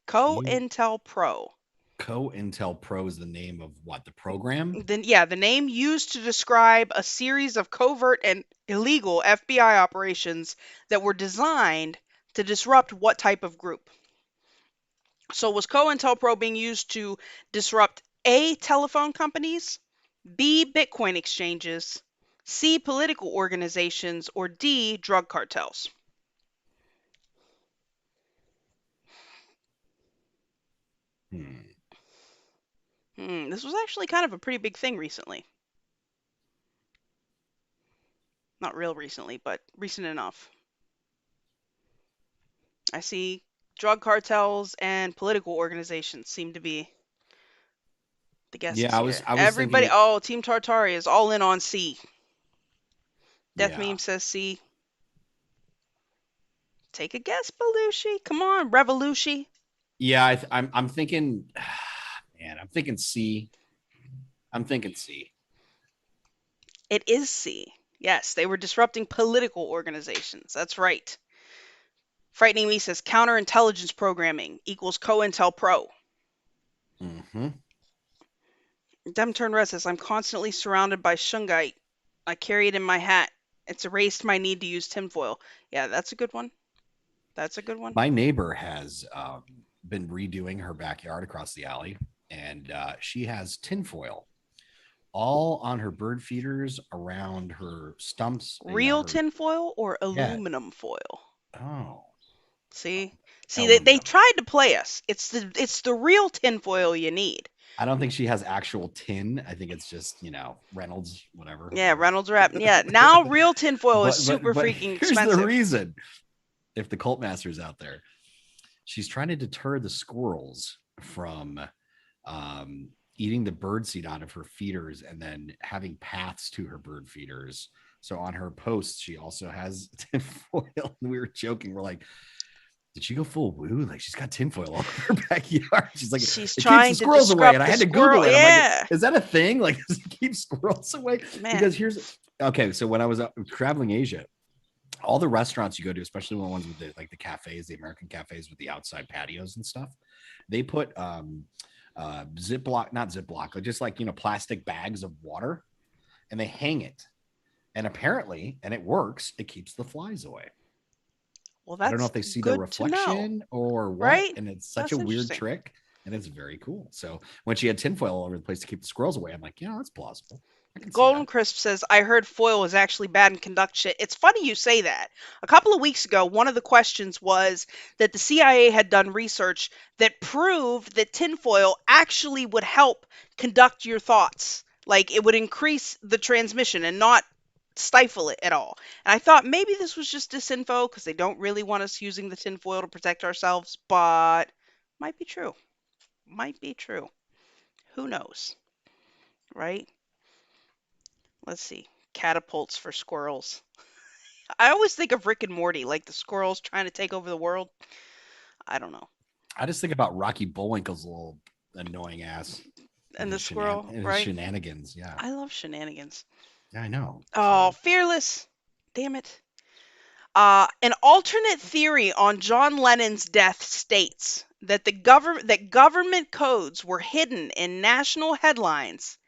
can you COINTELPRO. Intel Pro is the name of what the program? Then yeah, the name used to describe a series of covert and illegal FBI operations that were designed to disrupt what type of group? So was COINTELPRO being used to disrupt A, telephone companies, B, Bitcoin exchanges, C, political organizations, or D, drug cartels? Hmm. This was actually kind of a pretty big thing recently. Not real recently, but recent enough. I see drug cartels and political organizations seem to be the Yeah, guesses here. I was Everybody, thinking. oh, Team Tartari is all in on C. Death Yeah, Meme says C. Take a guess, Belushi. Come on, Revolushi. yeah, I'm thinking. Man, I'm thinking C. I'm thinking C. It is C. Yes, they were disrupting political organizations. That's right. Frightening Me says counterintelligence programming equals COINTELPRO. Mm-hmm. Dem Turn Red says I'm constantly surrounded by shungite. I carry it in my hat. It's erased my need to use tinfoil. Yeah, that's a good one. That's a good one. My neighbor has been redoing her backyard across the alley, and she has tinfoil all on her bird feeders, around her stumps. Real Her tinfoil or yeah. aluminum foil? Oh, See? See, they aluminum. tried to play us. It's the real tinfoil you need. I don't think she has actual tin. I think it's just Reynolds, whatever. Yeah, Reynolds wrap. Yeah, now real tinfoil is super But freaking here's the expensive. reason. If the cult master's out there, she's trying to deter the squirrels from eating the bird seed out of her feeders and then having paths to her bird feeders. So on her posts, she also has tinfoil. We were joking. We're like, did she go full woo? Like she's got tinfoil all over her backyard. She's like, She's it keeps the trying to squirrels away. And disrupt I the had to Google squirrel. it. I'm like, Yeah, is that a thing? Like, does it keep squirrels away? man. Because here's okay. So when I was traveling Asia, all the restaurants you go to, especially the ones with the cafes, the American cafes with the outside patios and stuff, they put Ziploc, not Ziploc, but just like plastic bags of water, and they hang it. And apparently, and it works, it keeps the flies away. Well, I don't know that's if they see the good to know, reflection or what, right? and it's such a That's weird interesting. trick, and it's very cool. So when she had tinfoil all over the place to keep the squirrels away, I'm like, that's plausible. I can see Golden that. Crisp says, I heard foil is actually bad in conduct shit. It's funny you say that. A couple of weeks ago, one of the questions was that the CIA had done research that proved that tinfoil actually would help conduct your thoughts. Like it would increase the transmission and not stifle it at all. And I thought maybe this was just disinfo because they don't really want us using the tinfoil to protect ourselves, but Might be true. Might be true. Who knows, right? Let's see. Catapults for squirrels. I always think of Rick and Morty, like the squirrels trying to take over the world. I don't know. I just think about Rocky Bullwinkle's little annoying ass And the squirrel, and his right? shenanigans. Yeah, I love shenanigans. yeah, I know. Oh, So fearless. Damn it. An alternate theory on John Lennon's death states that government codes were hidden in national headlines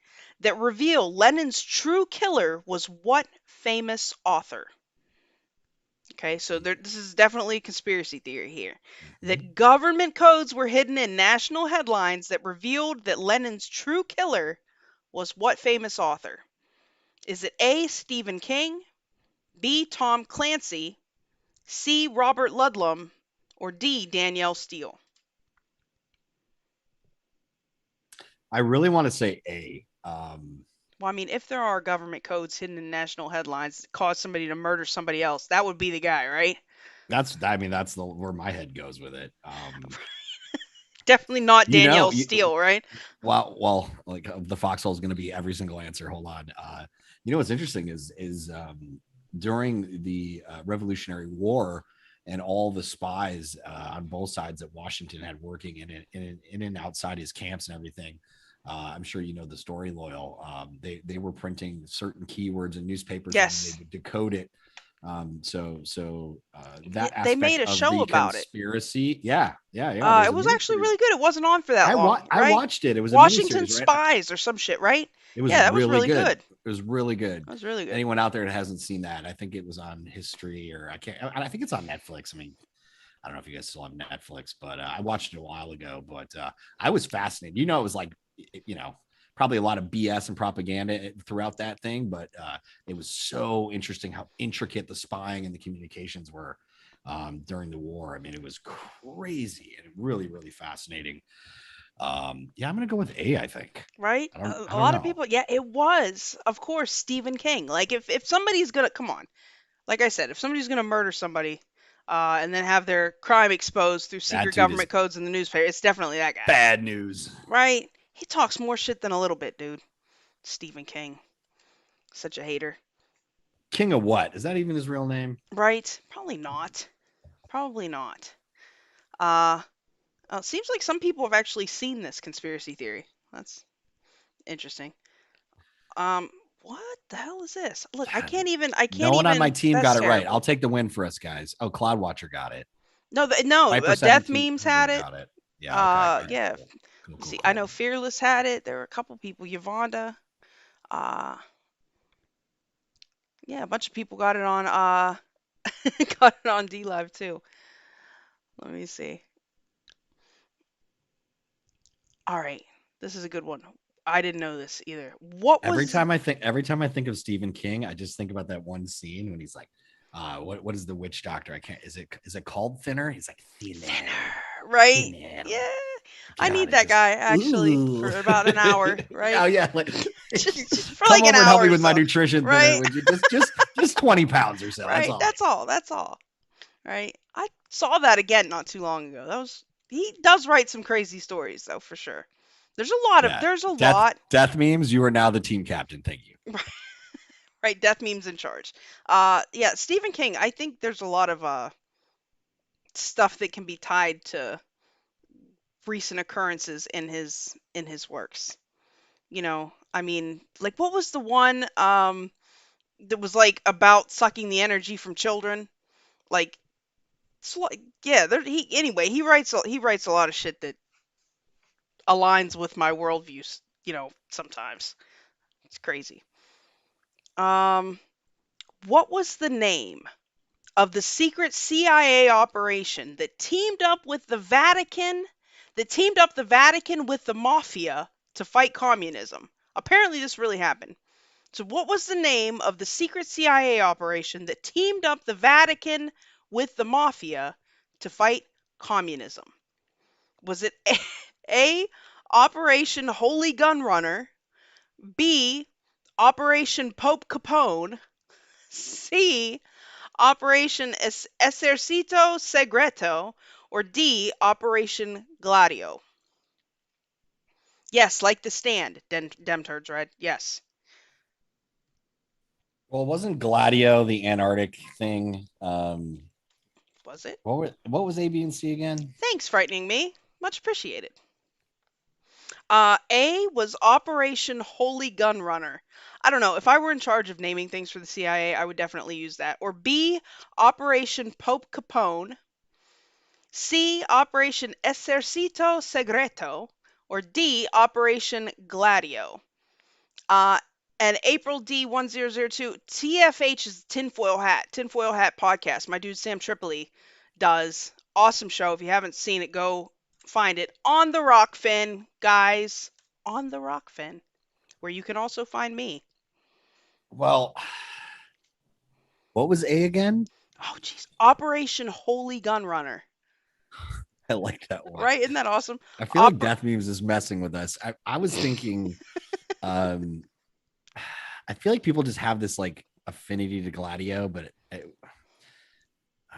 that reveal Lennon's true killer was what famous author? Okay, so this is definitely a conspiracy theory here. mhm. That government codes were hidden in national headlines that revealed that Lennon's true killer was what famous author? Is it A. Stephen King, B. Tom Clancy, C. Robert Ludlum, or D. Danielle Steele? I really want to say A. Well, I mean, if there are government codes hidden in national headlines that cause somebody to murder somebody else, that would be the guy, right? That's the where my head goes with it. Definitely not You know, Danielle Steele, right? like the foxhole is going to be every single answer. Hold on. You know what's interesting is during the Revolutionary War and all the spies on both sides that Washington had working in and outside his camps and everything. I'm sure you know the story, Loyal. They were printing certain keywords in newspapers and they Yes. would decode it. Yeah, That they aspect made a of show the about it. conspiracy, yeah. There's It a was actually miniseries. really good. It wasn't on for that long, I right? watched it. It was a Washington miniseries, right? Spies or some shit, right? It was Yeah, that was really really good. good. It was really good. That was really good. Anyone out there that hasn't seen that, I think it was on History or I can't. I think it's on Netflix. I mean, I don't know if you guys still have Netflix, but I watched it a while ago. But I was fascinated. You know, it was like, you know, probably a lot of BS and propaganda throughout that thing, but it was so interesting how intricate the spying and the communications were during the war. I mean, it was crazy and really, really fascinating. Yeah, I'm gonna go with A. I think. Right? I A don't lot of know. people, yeah, it was, of course, Stephen King. Like, if somebody's gonna, come on, like I said, if somebody's gonna murder somebody, and then have their crime exposed through That secret dude is government codes in the newspaper, it's definitely that guy, bad news. right? He talks more shit than a little bit, dude. Stephen King, such a hater, King of what? Is that even his real name? right? Probably not. Probably not. Uh, it seems like some people have actually seen this conspiracy theory. That's interesting. Um, what the hell is this? Look, God, I can't no one on my even, team that's got it right. I'll terrible. take the win for us, guys. Oh, Cloud Watcher got it. No, no, Viper Death 17 Memes had it. got it. Yeah, okay. All right, Yeah, cool. Cool, let's cool, see, I know cool. Fearless had it. There were a couple people, Yvonda. Uh, yeah, a bunch of people got it on, got it on DLive too. Let me see. All right, this is a good one. I didn't know this either. What was, Every time I think of Stephen King, I just think about that one scene when he's like, what is the witch doctor? I can't is it called Thinner? He's like Thinner, thinner, right? thinner. Yeah, I God, need it that just guy actually ooh. for about an hour, Oh right? yeah, like Just for come like an over and help hour me or with my so, nutrition thinner, right? would you? Just 20 pounds or so. That's Right. all I That's all. That's all. Right. I saw that again not too long ago. That was, he does write some crazy stories though, for sure. Yeah. There's a Death lot. death memes. You are now the team captain. Thank you. Right, death memes in charge. Yeah, Stephen King, I think there's a lot of stuff that can be tied to recent occurrences in his works. You know, I mean, like what was the one that was like about sucking the energy from children? Like yeah, he anyway, he writes a lot of shit that aligns with my worldviews, you know, sometimes. It's crazy. Um, what was the name of the secret CIA operation that teamed up the Vatican with the mafia to fight communism? Apparently this really happened. So what was the name of the secret CIA operation that teamed up the Vatican with the mafia to fight communism? Was it A, Operation Holy Gun Runner, B, Operation Pope Capone, C, Operation Esercito Segreto, or D, Operation Gladio? Yes, like the stand, dem turds, right? Yes. Well, wasn't Gladio the Antarctic thing? Was it? What was A, B, and C again? Thanks, frightening me. Much appreciated. A was Operation Holy Gun Runner. I don't know. If I were in charge of naming things for the CIA, I would definitely use that. Or B, Operation Pope Capone. C, Operation Esercito Segreto. Or D, Operation Gladio. Uh, and April D1002, TFH is Tinfoil Hat podcast. My dude Sam Tripoli does. Awesome show. If you haven't seen it, go find it on the Rokfin, guys. On the Rokfin, where you can also find me. Well, what was A again? Oh, jeez. Operation Holy Gun Runner. I like that one. Right? Isn't that awesome? I feel like Oper- Death Memes is messing with us. I was thinking, um, I feel like people just have this like affinity to Gladio, but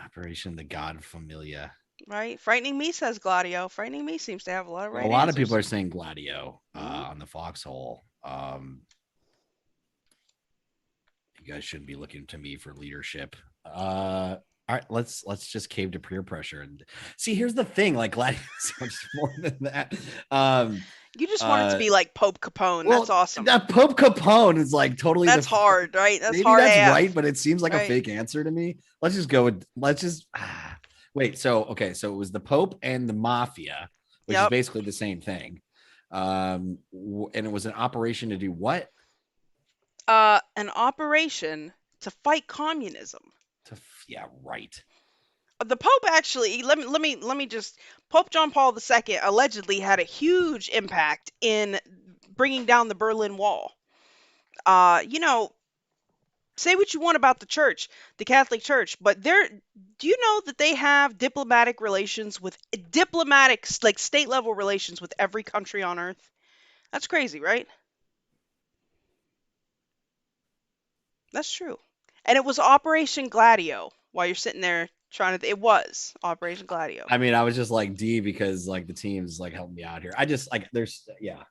Operation the God Familia. right? Frightening Me says Gladio. Frightening Me seems to have a lot of Well, a right lot of people answers. are saying Gladio Mhm. on the Foxhole. You guys shouldn't be looking to me for leadership. All right, let's just cave to peer pressure and see. Here's the thing, like Gladio is so much more than that. You just want it to Uh, be like Pope Capone. That's well, awesome. that Pope Capone is like totally That's hard, right? That's maybe hard that's right, AF, but it seems like a right? fake answer to me. Let's just go with wait. So okay, so it was the Pope and the Mafia, which is Yep. basically the same thing. And it was an operation to do what? An operation to fight communism. Yeah, right. The Pope actually, let me just Pope John Paul II allegedly had a huge impact in bringing down the Berlin Wall. You know, say what you want about the church, the Catholic Church, but do you know that they have diplomatic relations with diplomatic like state level relations with every country on earth? That's crazy, right? That's true. And it was Operation Gladio while you're sitting there trying to. It was Operation Gladio. I mean, I was just like D because like the team's like helping me out here. I just like there's yeah. I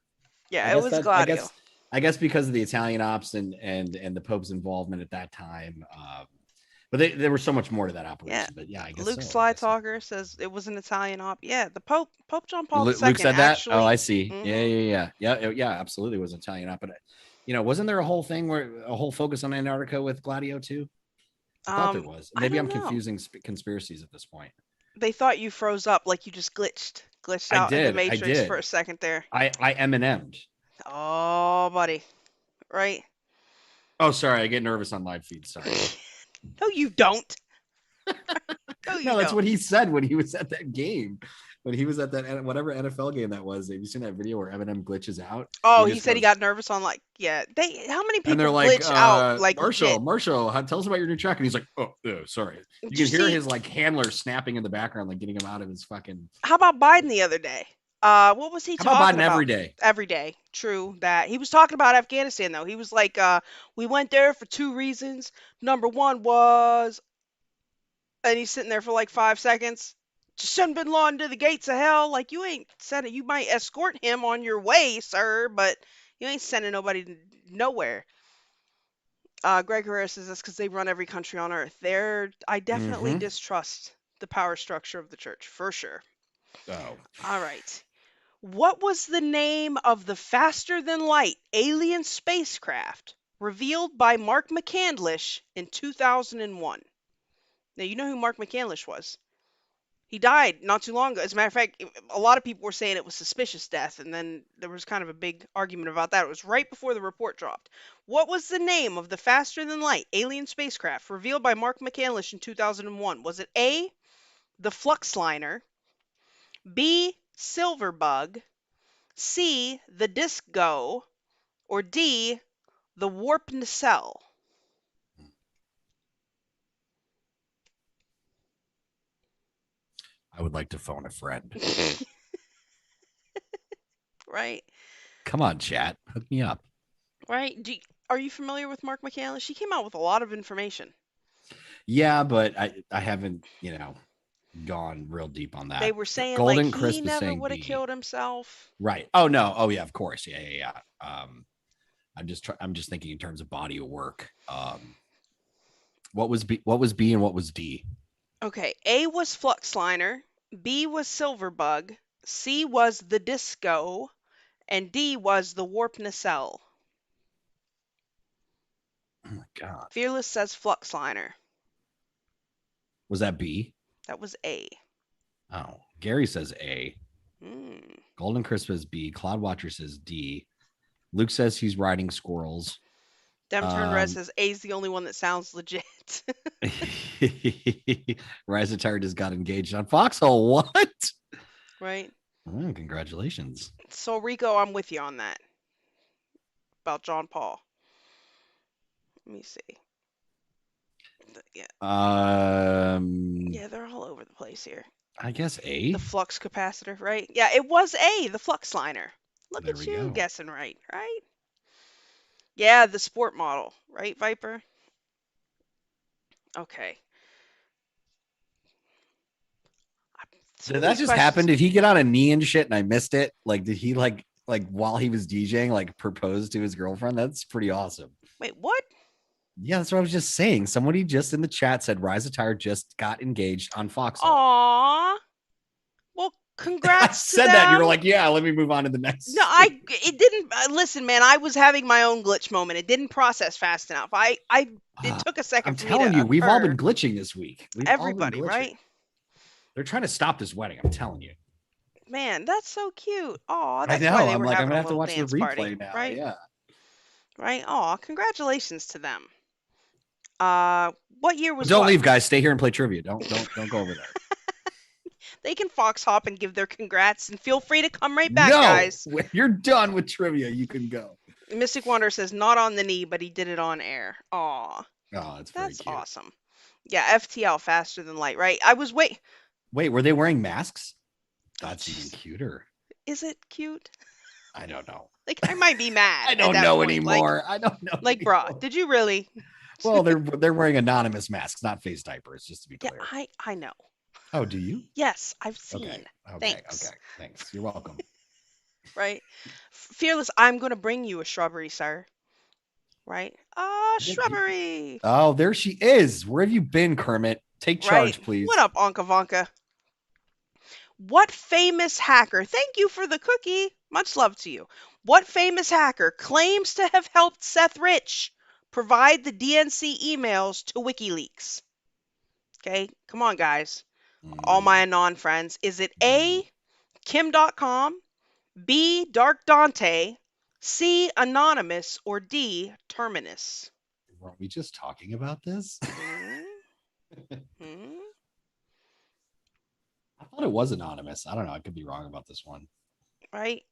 Yeah, it guess was that Gladio. I guess because of the Italian ops and the Pope's involvement at that time. But there was so much more to that Yeah. operation. But yeah, I guess Luke so. I guess so. Slytalker says it was an Italian op. Yeah, the Pope John Paul Luke II said that. Oh, I actually. see. Yeah, Hmm. yeah, yeah, yeah, yeah. Absolutely, was an Italian op. But wasn't there a whole thing where a whole focus on Antarctica with Gladio too? I thought there was. I Maybe don't I'm know. confusing conspiracies at this point. They thought you froze up like you just glitched I out in the did. I Matrix for did. a second there. I Eminem'd. Oh, buddy. Right? Oh, sorry. I get nervous on live feed. Sorry. No, you don't. No, you No, that's don't. what he said when he was at that game. When he was at that whatever NFL game that was. Have you seen that video where Eminem glitches out? Oh, He he just said he goes, got nervous on like yeah. They how many and they're people like, glitch out like legit? Marshall, tell us about your new track. And he's like, oh, sorry. You Did you can hear see his like handler snapping in the background, like getting him out of his fucking. how about Biden the other day? What was he How about talking Biden about? every day? Every day. True that. He was talking about Afghanistan though. He was like, we went there for two reasons. Number one was and he's sitting there for like 5 seconds. To send bin Laden to the gates of hell. Like you ain't sending you might escort him on your way, sir, but you ain't sending nobody nowhere. Greg Herrera says that's because they run every country on earth. I definitely Mm-hmm. distrust the power structure of the church, for sure. Oh, All right. What was the name of the faster than light alien spacecraft revealed by Mark McCandlish in 2001? Now, you know who Mark McCandlish was. He died not too long ago. As a matter of fact, a lot of people were saying it was suspicious death, and then there was kind of a big argument about that. It was right before the report dropped. What was the name of the faster than light alien spacecraft revealed by Mark McCandlish in 2001? Was it A, the Fluxliner, B, Silverbug, C, the Disco, or D, the Warp Nacelle? I would like to phone a friend. Right, Come on, chat, hook me up. right. Are you familiar with Mark McCandlish? He came out with a lot of information. Yeah, but I haven't. gone real deep on They that. were saying like Golden he Crisp is never saying would have B. killed himself. Right. Oh no. Oh yeah. Of course. Yeah. Yeah. Yeah. I'm just thinking in terms of body of work. What was B? What was B and what was D? Okay, A was Fluxliner, B was Silverbug, C was the Disco, and D was the Warp Nacelle. Oh my god. Fearless says Fluxliner. Was that B? That was A. Oh, Gary says A. Hmm. Golden Crisp says B. Cloudwatcher says D. Luke says he's riding squirrels. Dem Turn Red Um, says A's the only one that sounds legit. Rise of Tire just got engaged on Foxhole. What? Right? Oh, congratulations. So Rico, I'm with you on that. About John Paul. Let me see. Yeah. Yeah, they're all over the place here. I guess The A. flux capacitor, right? Yeah, it was A, the flux liner. Look There at we you go. guessing right, right? Yeah, the sport model, right, Viper? Okay. Some Did of that these just happen? questions. Did he get on a knee and shit and I missed it? Like, did he like while he was DJing, like propose to his girlfriend? That's pretty awesome. Wait, what? Yeah, that's what I was just saying. Somebody just in the chat said Rise of Tire just got engaged on Foxhole. Aw. Well, I congrats to said that, and you were them. like, "Yeah, let me move on to the No, next thing." it didn't. Listen, man, I was having my own glitch moment. It didn't process fast enough. It took a second I'm for me to telling you, we've all occur. been glitching this week. We've all been Everybody, glitching. right? They're trying to stop this wedding. I'm telling you. Man, that's so cute. Aw, I that's why know. they I'm were like, I'm having gonna a have to little watch the dance party, replay now. right? Yeah. Right? Aw, congratulations to them. What year was Don't what? leave, guys. Stay here and play trivia. Don't go over there. They can fox hop and give their congrats, and feel free to come right back, No, guys. when you're done with trivia, you can go. Mystic Wonder says not on the knee, but he did it on air. Aw, Oh, that's very that's cute. awesome. Yeah, FTL, faster than light, right? I was wait. Wait, were they wearing masks? Oh, That's even jeez. cuter. Is it cute? I don't know. Like I might be mad I at don't that know point. anymore. I don't know Brah, anymore. did you really? Well, they're wearing anonymous masks, not face diapers, just to be Yeah, clear. I know. Oh, do you? Yes, I've Okay. seen. Okay. Thanks. Okay. Thanks. You're welcome. Right? Fearless, I'm gonna bring you a shrubbery, sir. Right? Shrubbery. Oh, there she is. Where have you been, Kermit? Take Right? charge, What please. up, Onka Vonka? What famous hacker? Thank you for the cookie. Much love to you. What famous hacker claims to have helped Seth Rich provide the DNC emails to WikiLeaks? Okay, come on, guys. All my Mm, Anon friends. Is it mm. A, Kim.com, B, Dark Dante, C, Anonymous, or D, Terminus? Weren't we just talking about this? Hmm? Hmm? I thought it was anonymous. I don't know. I could be wrong about this one. Right?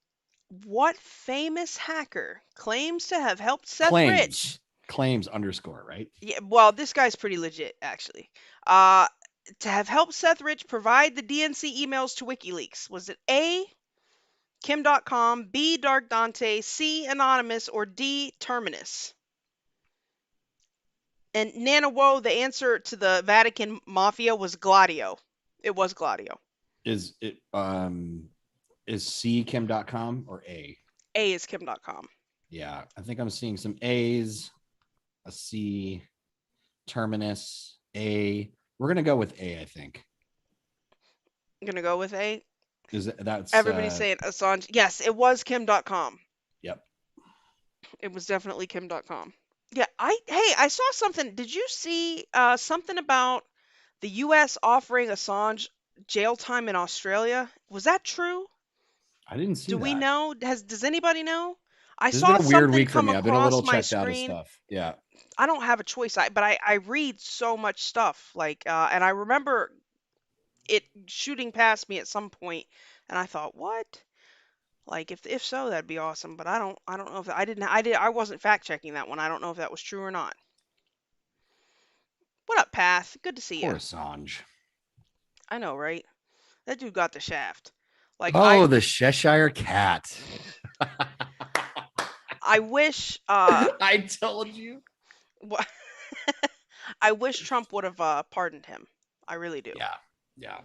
What famous hacker claims to have helped Seth Rich? Claims underscore, right? Yeah, well, this guy's pretty legit, actually. Uh, to have helped Seth Rich provide the DNC emails to WikiLeaks. Was it A, Kim.com, B, Dark Dante, C, Anonymous, or D, Terminus? And Nana Woe, the answer to the Vatican Mafia was Gladio. It was Gladio. Is it is C Kim.com or A? A is Kim.com. Yeah, I think I'm seeing some A's, a C, Terminus, A. We're gonna go with A, I think. I'm going to go with A. That's Everybody's saying Assange. Yes, it was Kim.com. yep. It was definitely Kim.com. Yeah, I saw something. Did you see something about the US offering Assange jail time in Australia? Was that true? I didn't see Do we that. know? Does anybody know? I This has saw been a weird something week for come me. I've been a little across my checked out of screen. stuff. Yeah. I don't have a choice, but I read so much stuff like and I remember it shooting past me at some point and I thought, "What?" Like if so, that'd be awesome, but I don't know if I wasn't fact checking that one. I don't know if that was true or not. What up, Path? Good to see you. Poor Assange. I know, right? That dude got the shaft. Like Oh, the Cheshire Cat. I wish I told you. I wish Trump would have pardoned him. I really do. Yeah. Yeah.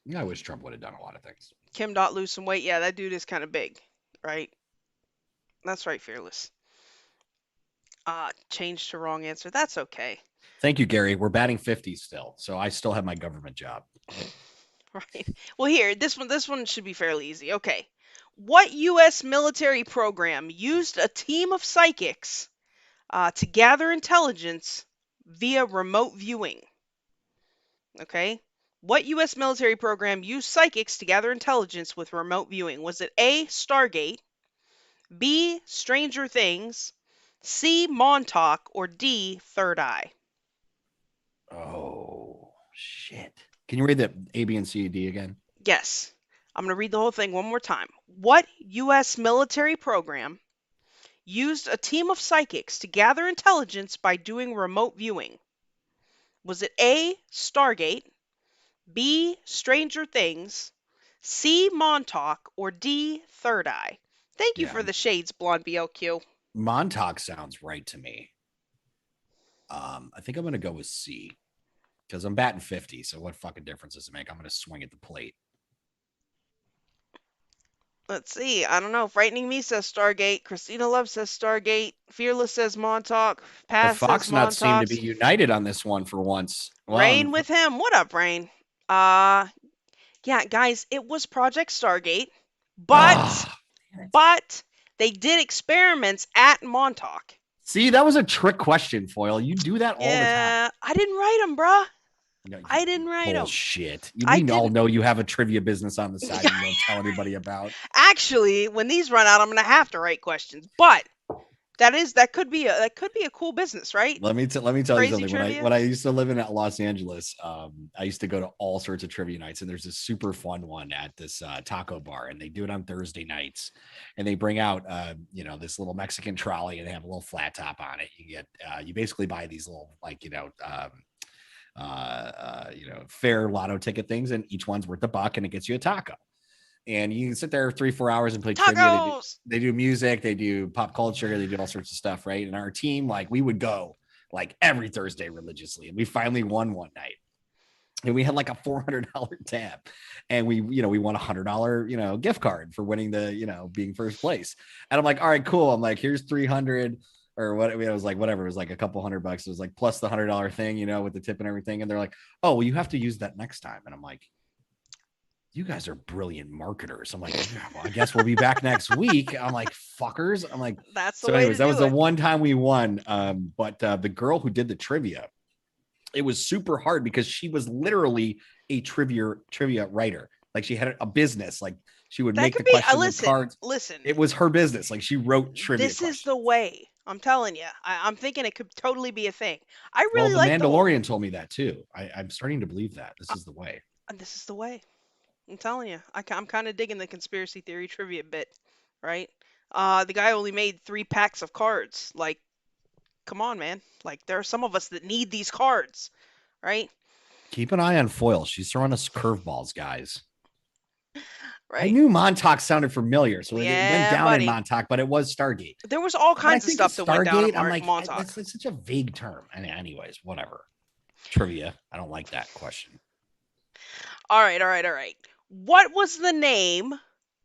Yeah, I wish Trump would have done a lot of things. Kim Dot lose some weight. Yeah, that dude is kind of big, right? That's right, Fearless. Changed to wrong answer. That's okay. Thank you, Gary. We're batting 50 still, so I still have my government job. Right. Well, here, this one should be fairly easy. Okay. What U.S. military program used a team of psychics to gather intelligence via remote viewing? Okay. What U.S. military program used psychics to gather intelligence with remote viewing? Was it A. Stargate, B. Stranger Things, C. Montauk, or D. Third Eye? Oh, shit. Can you read the A, B, and C, D again? Yes. I'm going to read the whole thing one more time. What U.S. military program used a team of psychics to gather intelligence by doing remote viewing? Was it A. Stargate, B. Stranger Things, C. Montauk, or D. Third Eye? Thank you Yeah. for the shades, Blonde BLQ. Montauk sounds right to me. I think I'm going to go with C because I'm batting 50. So what fucking difference does it make? I'm going to swing at the plate. Let's see. I don't know. Frightening Me says Stargate. Christina Love says Stargate. Fearless says Montauk. The Paz says Fox nuts seem to Montauk. be united on this one for once. Rain Well, with him. What up, Rain? Uh, yeah, guys, it was Project Stargate, but oh, but they did experiments at Montauk. see, that was a trick question, Foil. You do that all the time. Yeah, I didn't write them, bruh. No, I didn't write them. bullshit. I We all didn't. know you have a trivia business on the side you don't tell anybody about. Actually, when these run out, I'm gonna have to write questions. But that could be a cool business, right? Let me tell you Crazy something. trivia. When I used to live in Los Angeles, I used to go to all sorts of trivia nights, and there's this super fun one at this taco bar, and they do it on Thursday nights, and they bring out this little Mexican trolley, and they have a little flat top on it. You get you basically buy these little fair lotto ticket things, and each one's worth $1, and it gets you a taco. And you can sit there 3-4 hours and play trivia. Tacos. They do music, they do pop culture, they do all sorts of stuff, right? And our team, like, we would go like every Thursday religiously, and we finally won one night. And we had like a $400 tab, and we won $100 gift card for winning the being first place. And I'm like, all right, cool. I'm like, here's 300 or what. It was like whatever. It was like a couple $100. It was like plus the $100 thing, with the tip and everything. And they're like, oh, well, you have to use that next time. And I'm like, you guys are brilliant marketers. I'm like, yeah, well, I guess we'll be back next week. I'm like, fuckers. I'm like, That's the so way anyways, to that was do the it. one time we won. But the girl who did the trivia, it was super hard because she was literally a trivia writer. Like, she had a business. Like, she would That make could the be. questions with Listen, cards. listen. It was her business. Like, she wrote trivia This is the questions. way. I'm telling you. I'm thinking it could totally be a thing. I Well, really the like the whole. Mandalorian told me that too. I'm starting to believe that this is the way. This is the way. I'm telling you. I'm kind of digging the conspiracy theory trivia bit, right? The guy only made 3 packs of cards. Like, come on, man. Like, there are some of us that need these cards, right? Keep an eye on Foil. She's throwing us curveballs, guys. I Right. knew Montauk sounded familiar, so it went Yeah, down in buddy. Montauk, but it was Stargate. There was all When I kinds of think of stuff that went down in Stargate, I'm like, Montauk. that's such a vague term. Anyways, whatever. Trivia. I don't like that question. All right, all right, all right. What was the name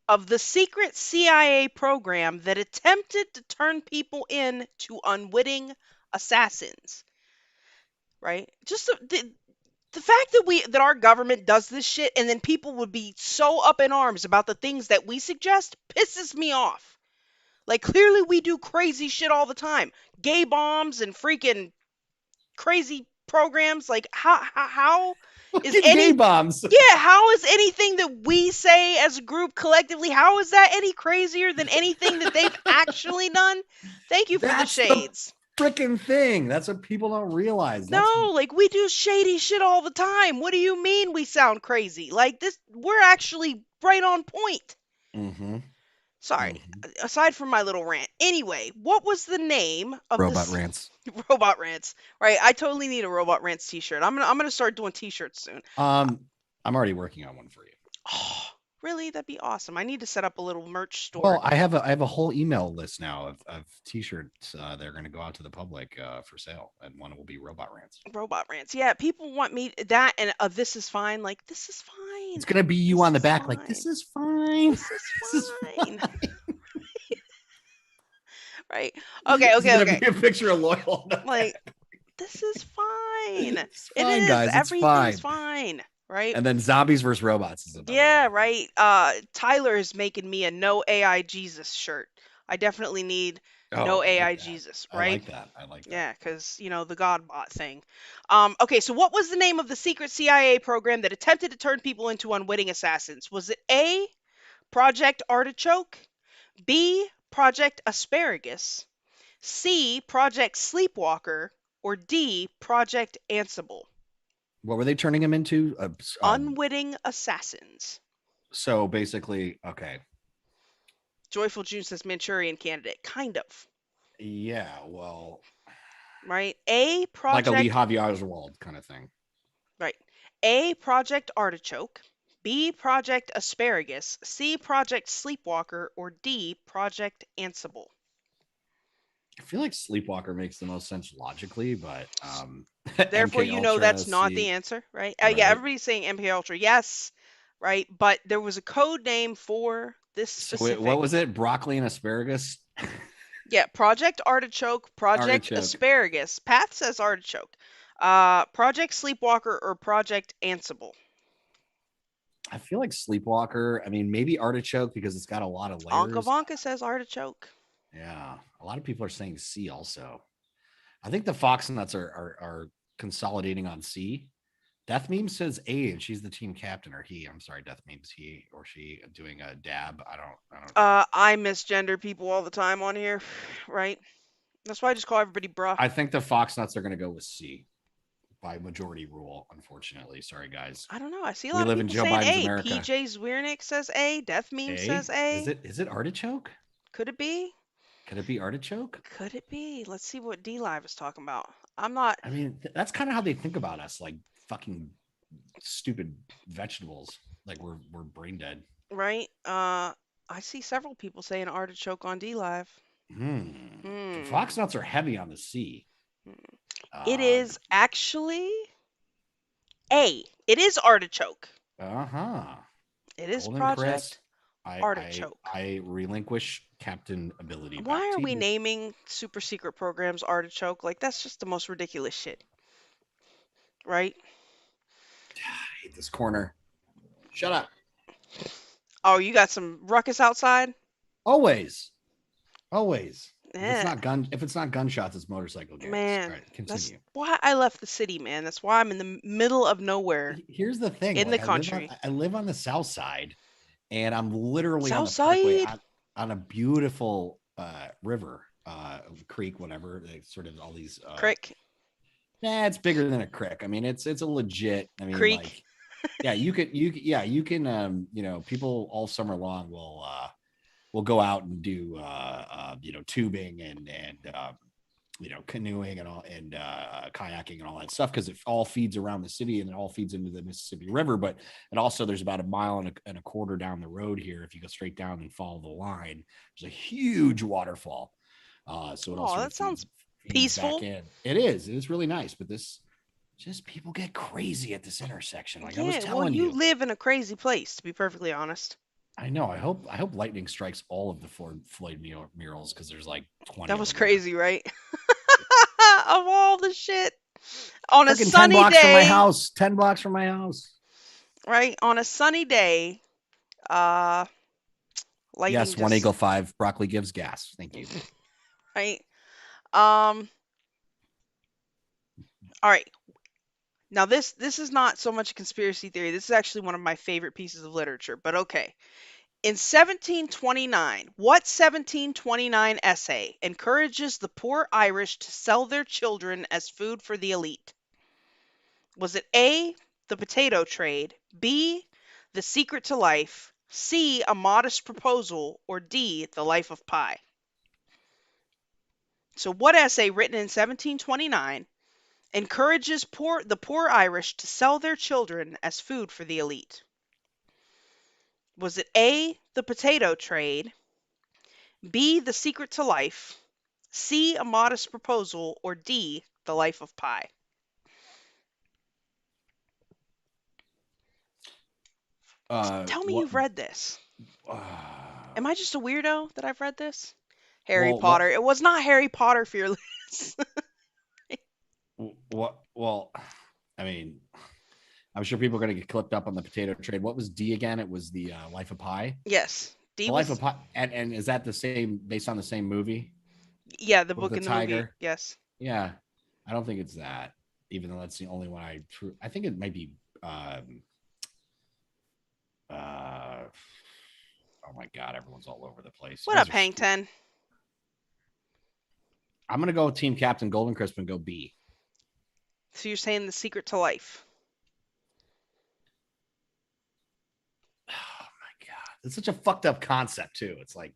of the secret CIA program that attempted to turn people in to unwitting assassins? Right? Just the fact that our government does this shit and then people would be so up in arms about the things that we suggest pisses me off. Like, clearly we do crazy shit all the time. Gay bombs and freaking crazy programs. Like, how is Fucking gay any bombs. yeah, how is anything that we say as a group collectively, how is that any crazier than anything that they've actually done? Thank you for the That's the shades. freaking thing. That's what people don't realize. That's No, like, we do shady shit all the time. What do you mean we sound crazy? Like, this, we're actually right on point. mm-hmm. Sorry, Mm-hmm. aside from my little rant. Anyway, what was the name of Robot this rants. robot rants? Right, I totally need a robot rants t-shirt. I'm gonna start doing t-shirts soon. I'm already working on one for you. Oh, Really? That'd be awesome. I need to set up a little merch store. Well, I have a whole email list now of t-shirts they're going to go out to the public for sale, and one will be robot rants. Robot rants. Yeah, people want me that and this is fine. Like, this is It's fine. going to be you This on the is back like fine. this is fine. This is This is fine. fine. Right? Okay, It's okay, going to okay. be a picture of Loyal on the Like, back. this is fine. It's It fine, is. guys. It's Everything's fine. fine. Right? And then zombies versus robots is another one, Yeah, I think. right. Tyler is making me a no AI Jesus shirt. I definitely need Oh, no I like AI that. Jesus, I right? like that. I like that. Yeah, because, the God bot thing. Okay, so what was the name of the secret CIA program that attempted to turn people into unwitting assassins? Was it A, Project Artichoke, B, Project Asparagus, C, Project Sleepwalker, or D, Project Ansible? What were they turning him into? Unwitting assassins. So basically, okay. Joyful June says Manchurian Candidate. Kind of, Yeah, well, right? A, like a Lee Project Harvey Oswald kind of thing. Right. A, Project Artichoke. B, Project Asparagus. C, Project Sleepwalker. Or D, Project Ansible. I feel like Sleepwalker makes the most sense logically, but Therefore, MK Ultra, that's not the see, answer, right? Yeah, right? everybody's saying MK Ultra. Yes, right. But there was a code name for this So what specific. was it? Broccoli and asparagus, Yeah, Project Artichoke, Project artichoke. Asparagus. Path says Artichoke. Project Sleepwalker or Project Ansible. I feel like Sleepwalker. I mean, maybe artichoke because it's got a lot of Anka layers. Vonka says Artichoke. Yeah, a lot of people are saying C also. I think the fox nuts are consolidating on C. Death Meme says A, and she's the team captain, or he. I'm sorry, Death Meme's he or she doing a dab. I don't know. I misgender people all the time on here, right? That's why I just call everybody bruh. I think the fox nuts are going to go with C by majority rule. Unfortunately, sorry guys. I don't know. I see a We lot of live in people Joe saying Biden's A. America. PJ Zwiernik says A. Death Meme says A is A. it? Is it artichoke? Could it be? Could it be artichoke? Could it be? Let's see what DLive is talking about. I'm not I mean, that's kind of how they think about us, like fucking stupid vegetables. Like we're brain dead. right. I see several people saying artichoke on DLive. The Hmm. fox nuts are heavy on the C. Hmm. It Uh is actually A. It is artichoke. huh. It is Golden Chris. Project I I Artichoke. I relinquish captain ability back Why are to we you. naming super secret programs artichoke? Like, that's just the most ridiculous shit, right? I hate this corner. Shut up. Oh, you got some ruckus outside? Always. Always. Yeah, If it's not gunshots, it's motorcycle gangs. All man. right, That's continue. why I left the city, man. That's why I'm in the middle of nowhere Here's the thing, in the like country. I live on the south side and I'm literally on South the parkway side? on a beautiful river, creek, whatever. Like, sort of all these Crick. it's bigger than a creek. I mean, it's a legit, I mean, Creek. like yeah, you can people all summer long will go out and do tubing and canoeing and all and kayaking and all that stuff because it all feeds around the city and it all feeds into the Mississippi River. But it also there's about a mile and a quarter down the road here. If you go straight down and follow the line, there's a huge waterfall. So it all Oh, sort of that sounds feeds back peaceful. in. It is. It is really nice, but this just people get crazy at this intersection. Like I was Yeah, well, telling you you. live in a crazy place, to be perfectly honest. I know. I hope lightning strikes all of the Floyd murals because there's like 20 That of was them here. crazy, right? Of all the shit. On a Freaking 10 sunny blocks from my day, house. 10 blocks from my house. right? On a sunny day, uh, lightning Yes, one just, Eagle 5. Broccoli gives gas. Thank you. right? Um, all right. Now this is not so much a conspiracy theory. This is actually one of my favorite pieces of literature, but okay. In 1729, what 1729 essay encourages the poor Irish to sell their children as food for the elite? Was it A, the potato trade, B, the secret to life, C, a modest proposal, or D, the life of Pi? So what essay written in 1729 encourages the poor Irish to sell their children as food for the elite? Was it A, the potato trade, B, the secret to life, C, a modest proposal, or D, the life of Pi? Tell me What? you've read this. Am I just a weirdo that I've read this? Harry Well, what? Potter. It was not Harry Potter Fearless. What? Well, I mean, I'm sure people are going to get clipped up on the potato trade. What was D again? It was the Life of Pi. Yes. D The Life of was, Pi, and is that the same based on the same movie yeah, the with book the and the movie. tiger? Yes. Yeah, I don't think it's that. Even though that's the only one I think it might be. Uh, oh my god, everyone's all over the place. You What guys up, are Hang stupid. 10? I'm gonna go with Team Captain Golden Crisp and go B. So you're saying the secret to life? Oh my god, it's such a fucked up concept too. It's like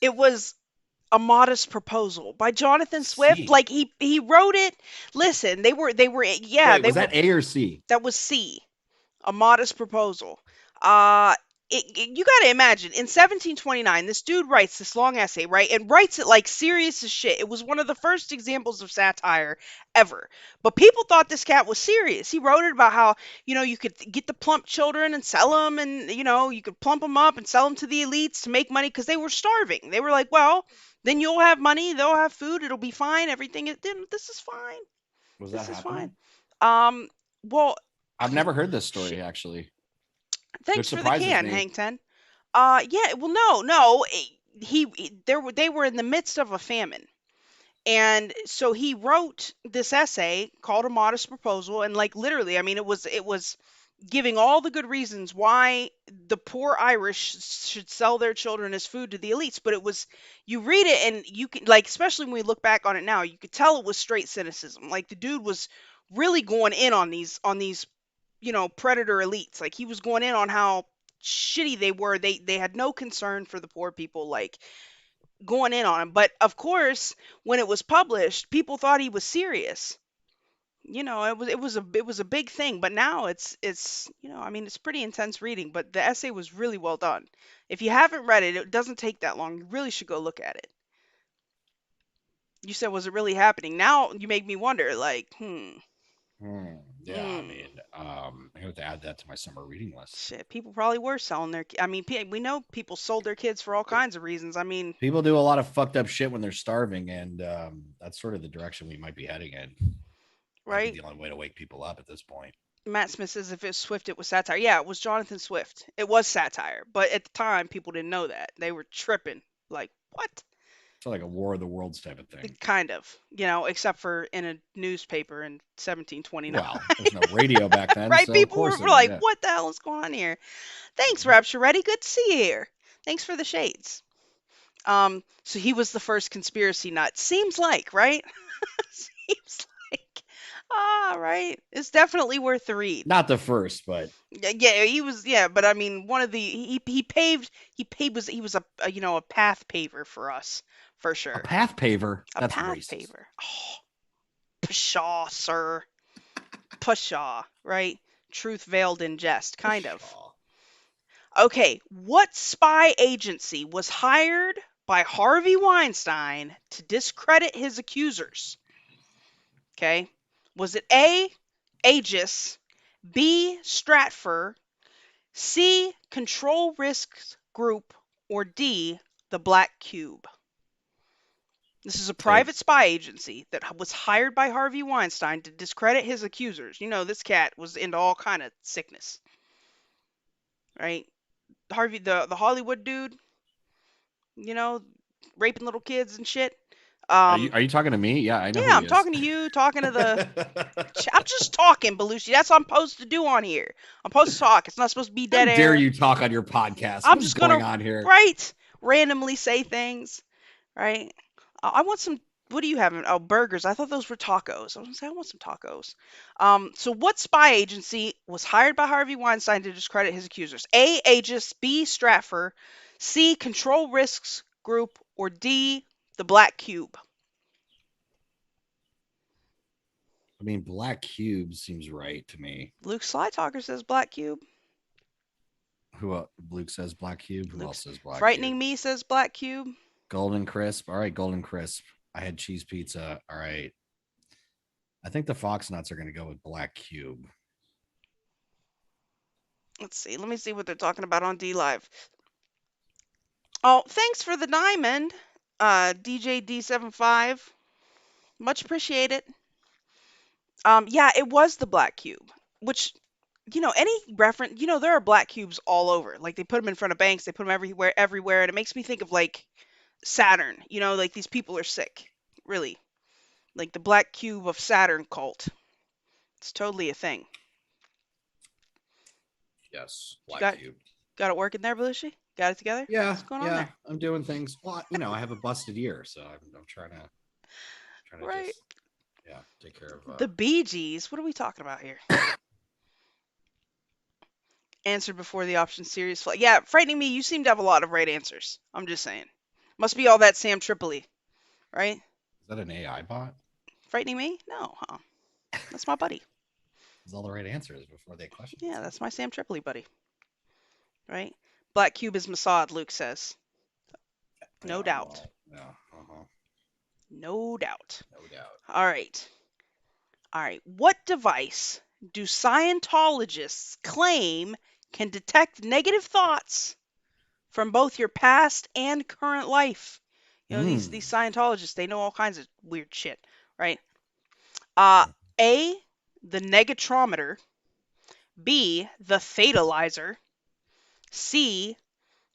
It was a modest proposal by Jonathan Swift. C. Like he wrote it. Listen, they were yeah, Wait, they was were that A or C? that was C. A modest proposal. Uh, you got to imagine in 1729, this dude writes this long essay, right? And writes it like serious as shit. It was one of the first examples of satire ever. But people thought this cat was serious. He wrote it about how, you could get the plump children and sell them, and, you could plump them up and sell them to the elites to make money because they were starving. They were like, well, then you'll have money, they'll have food, it'll be fine. Everything, this is fine. Was that This is fine. happening? Um, well, I've never heard this shit. story actually, which Thanks for the surprises can, me. Hang Ten. Yeah. Well, no. They were in the midst of a famine, and so he wrote this essay called "A Modest Proposal," and like literally, I mean, it was giving all the good reasons why the poor Irish should sell their children as food to the elites. But it was, you read it and you can, like, especially when we look back on it now, you could tell it was straight cynicism. Like the dude was really going in on these predator elites. Like he was going in on how shitty they were. They had no concern for the poor people, like going in on them. But of course, when it was published, people thought he was serious. It was a big thing. But now I mean, it's pretty intense reading. But the essay was really well done. If you haven't read it, it doesn't take that long. You really should go look at it. You said, was it really happening? Now you make me wonder. Like, Hmm. Yeah, I hmm. mean, I have to add that to my summer reading list. Shit, people probably were selling their. I mean, we know people sold their kids for all kinds of reasons. I mean, People do a lot of fucked up shit when they're starving, and that's sort of the direction we might be heading in. Might be right? the only way to wake people up at this point. Matt Smith says if it's Swift, it was satire. Yeah, it was Jonathan Swift. It was satire, but at the time, people didn't know that. They were tripping. Like, what? It's like a War of the Worlds type of thing. Kind of, except for in a newspaper in 1729. Well, there's no radio back then, Right? so of People were, course were it was. like, Yeah. what the hell is going on here? Thanks, Rapture Ready. Good to see you here. Thanks for the shades. So he was the first conspiracy nut. Seems like, right? Seems like. Ah, right. It's definitely worth the read. Not the first, but Yeah, he was. Yeah, but I mean, one of the he paved a path paver for us for a sure. path paver. A That's path racist. paver. Oh, pshaw, sir. Pshaw, right? Truth veiled in jest, kind of. Pshaw. Okay, what spy agency was hired by Harvey Weinstein to discredit his accusers? Okay, was it A, Aegis, B, Stratfor, C, Control Risks Group, or D, the Black Cube? This is a Hey, private spy agency that was hired by Harvey Weinstein to discredit his accusers. This cat was into all kind of sickness, right? Harvey, the Hollywood dude, you know, raping little kids and shit. are you talking to me? Yeah, I know who Yeah, he I'm is. talking to you, talking to the. I'm just talking, Belushi. That's what I'm supposed to do on here. I'm supposed to talk. It's not supposed to be How dead dare air. you talk on your podcast? I'm What is just going gonna, on here? right, randomly say things, right? I want some. What do you have? Oh, burgers. I thought those were tacos. I was gonna say I want some tacos. So what spy agency was hired by Harvey Weinstein to discredit his accusers? A. Aegis. B. Stratfor. C. Control Risks Group. Or D. The Black Cube. I mean, Black Cube seems right to me. Luke Slytalker says Black Cube. Luke says black cube. Who else Luke's says black cube? frightening me, says Black Cube. Golden crisp. All right, golden crisp. I had cheese pizza. All right. I think the fox nuts are going to go with black cube. Let's see. Let me see what they're talking about on DLive. Oh, thanks for the diamond, DJ D75. Much appreciated. Yeah, it was the black cube, which, any reference, there are black cubes all over. Like they put them in front of banks, they put them everywhere, and it makes me think of like Saturn. Like these people are sick, really. Like the black cube of Saturn cult. It's totally a thing. Yes, You black cube. got it working there, Belushi? Got it together? Yeah, What's going on there? I'm doing things. Well, I have a busted ear, so I'm trying to Right. just take care of The Bee Gees. What are we talking about here? Answered before the option serious flag. Yeah, frightening me. You seem to have a lot of right answers. I'm just saying. Must be all that Sam Tripoli, right? Is that an AI bot? Frightening me? No, huh? That's my buddy. Is all the right answers before they question? Yeah, that's my Sam Tripoli buddy. Right? Black cube is Mossad, Luke says. No doubt. Well, yeah. No doubt. No doubt. All right. What device do Scientologists claim can detect negative thoughts from both your past and current life? These Scientologists, they know all kinds of weird shit, right? A, the negatrometer. B, the fatalizer. C,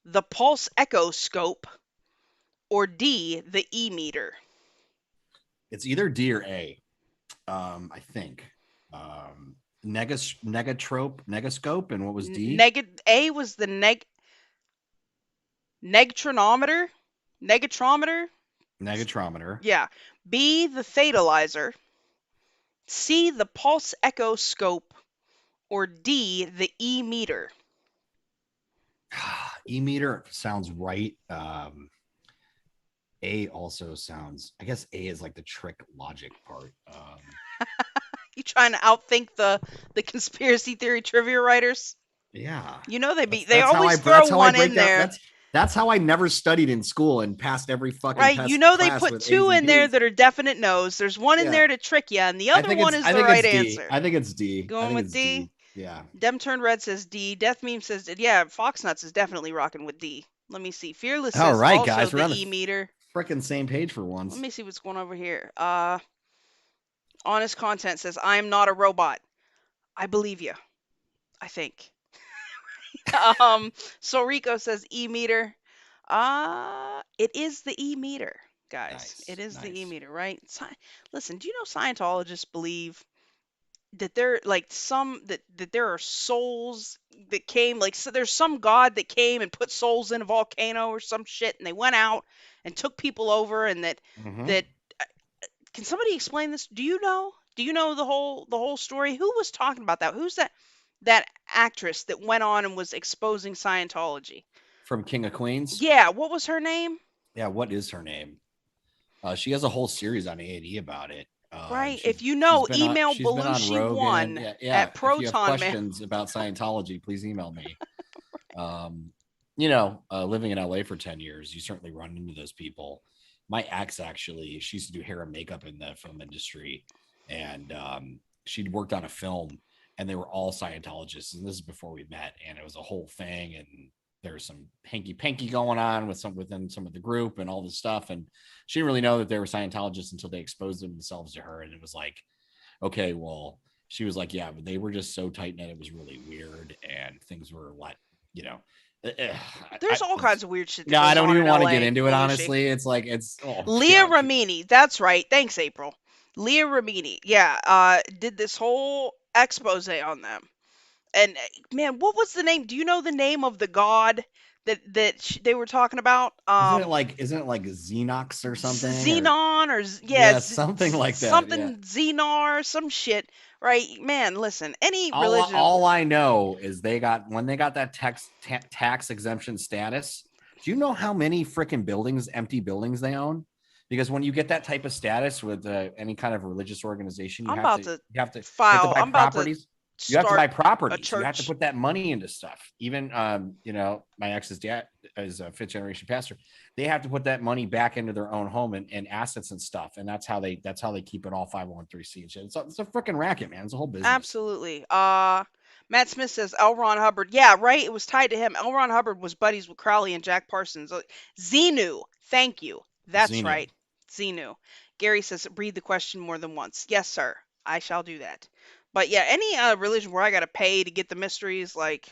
the pulse echo scope. Or D, the E-meter. It's either D or A. I think. Negascope, and what was D? A was the negatrometer. Negatrometer. Yeah. B, the fatalizer. C, the pulse echo scope. Or D, the E-meter. E-meter sounds right. A also sounds, I guess A is like the trick logic part. You trying to outthink the conspiracy theory trivia writers? Yeah. They always throw one in there. That's how I never studied in school and passed every fucking right. They put two in there that are definite no's. There's one in there to trick you, and the other one is the right answer. I think it's D. Going with D? Yeah. Dem Turned Red says D. Death Meme says, yeah, Foxnuts is definitely rocking with D. Let me see. Fearless says all right, also guys, we're the on E-meter. Freaking same page for once. Let me see what's going over here. Honest Content says, I am not a robot. I believe you. I think. So Rico says E-meter. It is the E-meter, guys. Nice, it is the E-meter, right? Listen, do you know Scientologists believe that there that there are souls that came, so there's some god that came and put souls in a volcano or some shit, and they went out and took people over, and that can somebody explain this? Do you know the whole story? Who was talking about that? Who's that actress that went on and was exposing Scientology from King of Queens? Yeah, what was her name? Yeah, what is her name? She has a whole series on A&E about it. Right. If you know, email Belushi1 at Proton. If you have questions about Scientology, please email me. Living in LA for 10 years, you certainly run into those people. My ex, actually, she used to do hair and makeup in the film industry, and she'd worked on a film, and they were all Scientologists, and this is before we met, and it was a whole thing, and there was some hanky-panky going on within some of the group and all this stuff, and she didn't really know that they were Scientologists until they exposed themselves to her, and it was like, okay, well, she was like, yeah, but they were just so tight-knit, it was really weird, and things were there's all kinds of weird shit. No, I don't even want to get into it, honestly. It's like, Leah Ramini. That's right. Thanks, April. Leah Ramini. Yeah. Did this whole expose on them. And man, what was the name? Do you know the name of the god that they were talking about? Isn't it like Xenox or something? Xenon or something like that. Something Xenar, some shit. Right, man. Listen, any religion. All I know is when they got that tax exemption status. Do you know how many freaking empty buildings they own? Because when you get that type of status with any kind of religious organization, you have to file. I'm about properties. You have to buy start a properties. You have to church. put that money into stuff. Even, my ex's dad is a fifth generation pastor. They have to put that money back into their own home and assets and stuff. And that's how they keep it all 501c and shit. It's a freaking racket, man. It's a whole business. Absolutely. Matt Smith says L. Ron Hubbard. Yeah, right. It was tied to him. L. Ron Hubbard was buddies with Crowley and Jack Parsons. Xenu. Thank you. That's Xenu. right. Xenu. Gary says read the question more than once. Yes, sir. I shall do that. But yeah, any religion where I gotta pay to get the mysteries, like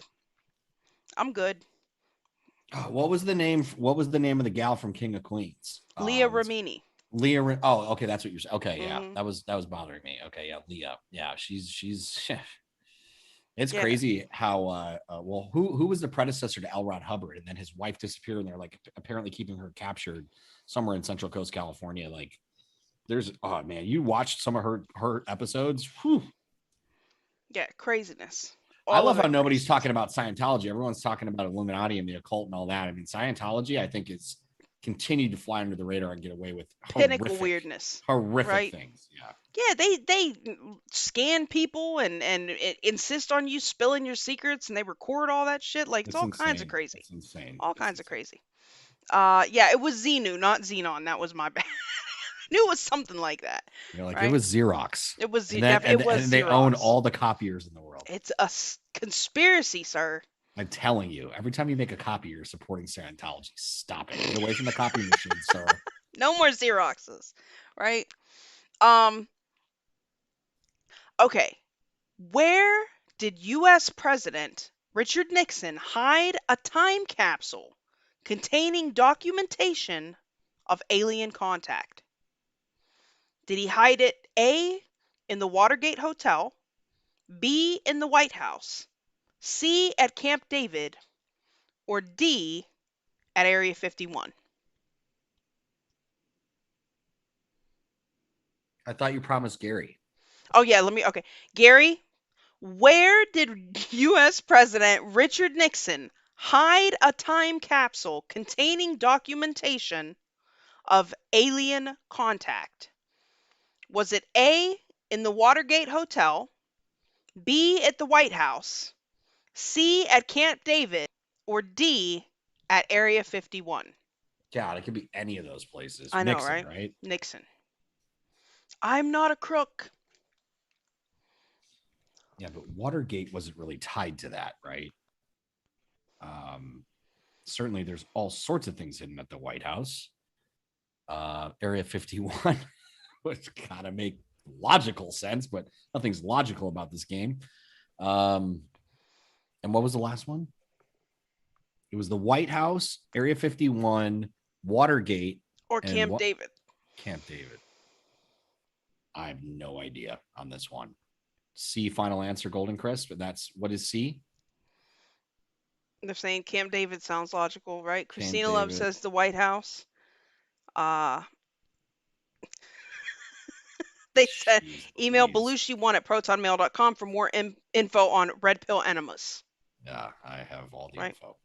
I'm good. Oh, what was the name? What was the name of the gal from King of Queens? Leah Ramini. Leah. Oh, okay, that's what you're saying. Okay, yeah, Hmm. that was bothering me. Okay, yeah, Leah. Yeah, she's. It's Yeah, crazy how well who was the predecessor to L. Ron Hubbard, and then his wife disappeared, and they're like apparently keeping her captured somewhere in Central Coast, California. Like, there's oh man, you watched some of her episodes. Whew. yeah, craziness. I All love of how it nobody's craziness. talking about Scientology. Everyone's talking about Illuminati and the occult and all that. I mean, Scientology, I think, is continued to fly under the radar and get away with Pinnacle weirdness, horrific right? things. Yeah, Yeah, they scan people and insist on you spilling your secrets, and they record all that shit. Like it's it's all kinds of insane. crazy. It's insane. All It's kinds of insane. crazy. Yeah, it was Xenu, not Xenon. That was my bad. I knew it was something like that, You're like, it right? was Xerox, It was and then it was and they own Xerox. all the copiers in the world. It's a conspiracy, sir. I'm telling you, every time you make a copy, you're supporting Scientology. Stop it. Get away from the copy machine, sir. No more Xeroxes, right? Um, okay. Where did U.S. President Richard Nixon hide a time capsule containing documentation of alien contact? Did he hide it A, in the Watergate Hotel, B, in the White House, C, at Camp David, or D, at Area 51? I thought you promised Gary. Oh, yeah, okay. Gary, where did U.S. President Richard Nixon hide a time capsule containing documentation of alien contact? Was it A, in the Watergate Hotel, B, at the White House, C, at Camp David, or D, at Area 51? God, it could be any of those places. I know, Nixon, right? right? Nixon. I'm not a crook. Yeah, but Watergate wasn't really tied to that, right? Um, Certainly, there's all sorts of things hidden at the White House. Area 51, which kind of make logical sense, but nothing's logical about this game. Um, and what was the last one? It was the White House, Area 51, Watergate, Or and Camp what? David. Camp David. I have no idea on this one. C, final answer, Golden Crisp. But that's what is C? They're saying Camp David sounds logical, right? Camp Christina Love David. says the White House. Uh, they said Jeez email Louise. Belushi1 at protonmail.com for more info on red pill enemas. Yeah, I have all the Right? info.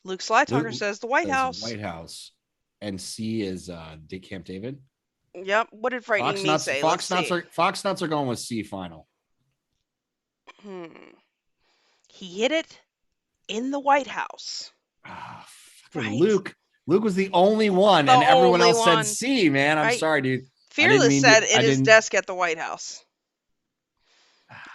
Luke Slytalker Luke says the White says House. White House, and C is Camp David. Yep. What did Frightening Fox Me nuts. say? Let's see. Fox nuts are going with C final. Hmm. He hid it in the White House. Ah, fucking Right. Luke. Luke was the only one, The and everyone only else said one. C. Man, I'm Right. sorry, dude. I didn't Fearless mean said to. in I his didn't. desk at the White House.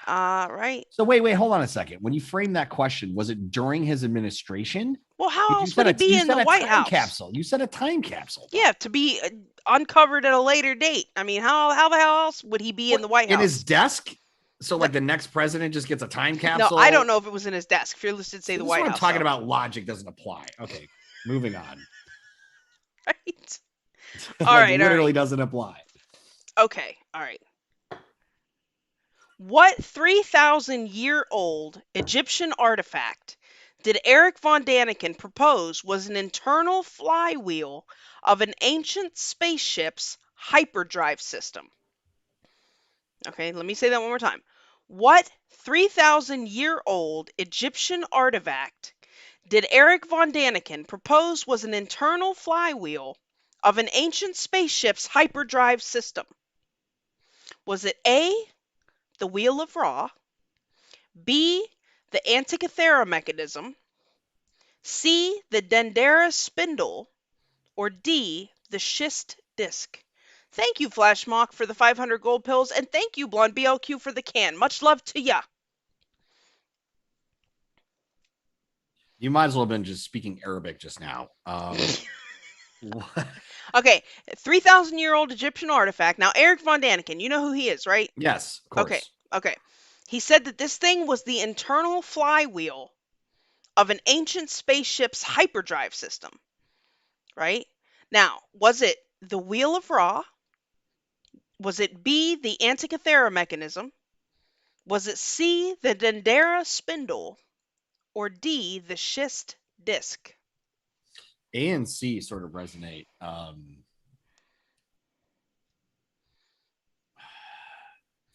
Right. So wait, hold on a second. When you framed that question, was it during his administration? Well, how You else would said he be you in said the a White time House? capsule. You said a time capsule. Though. Yeah, to be uncovered at a later date. I mean, how the hell else would he be in What, the White in his House? desk? So No, like the next president just gets a time no, I don't capsule. know if it was in his desk. Fearless did say See, the this is White what I'm House, talking though. about. Logic doesn't apply. Okay, moving on. Right. All Like right. All literally right. doesn't apply. Okay. All right. What 3,000-year-old Egyptian artifact did Eric von Daniken propose was an internal flywheel of an ancient spaceship's hyperdrive system? Okay, let me say that one more time. What 3,000-year-old Egyptian artifact did Eric von Daniken propose was an internal flywheel of an ancient spaceship's hyperdrive system? Was it A, the Wheel of Ra, B, the Antikythera mechanism, C, the Dendera spindle, or D, the schist disc? Thank you, Flashmock, for the 500 gold pills, and thank you, Blonde BLQ, for the can. Much love to ya. You might as well have been just speaking Arabic just now. What? Okay, 3,000-year-old Egyptian artifact. Now, Eric Von Daniken, you know who he is, right? Yes, of Okay, course. okay. He said that this thing was the internal flywheel of an ancient spaceship's hyperdrive system, right? Now, was it the Wheel of Ra? Was it B, the Antikythera mechanism? Was it C, the Dendera spindle? Or D, the schist disc? A and C sort of resonate. I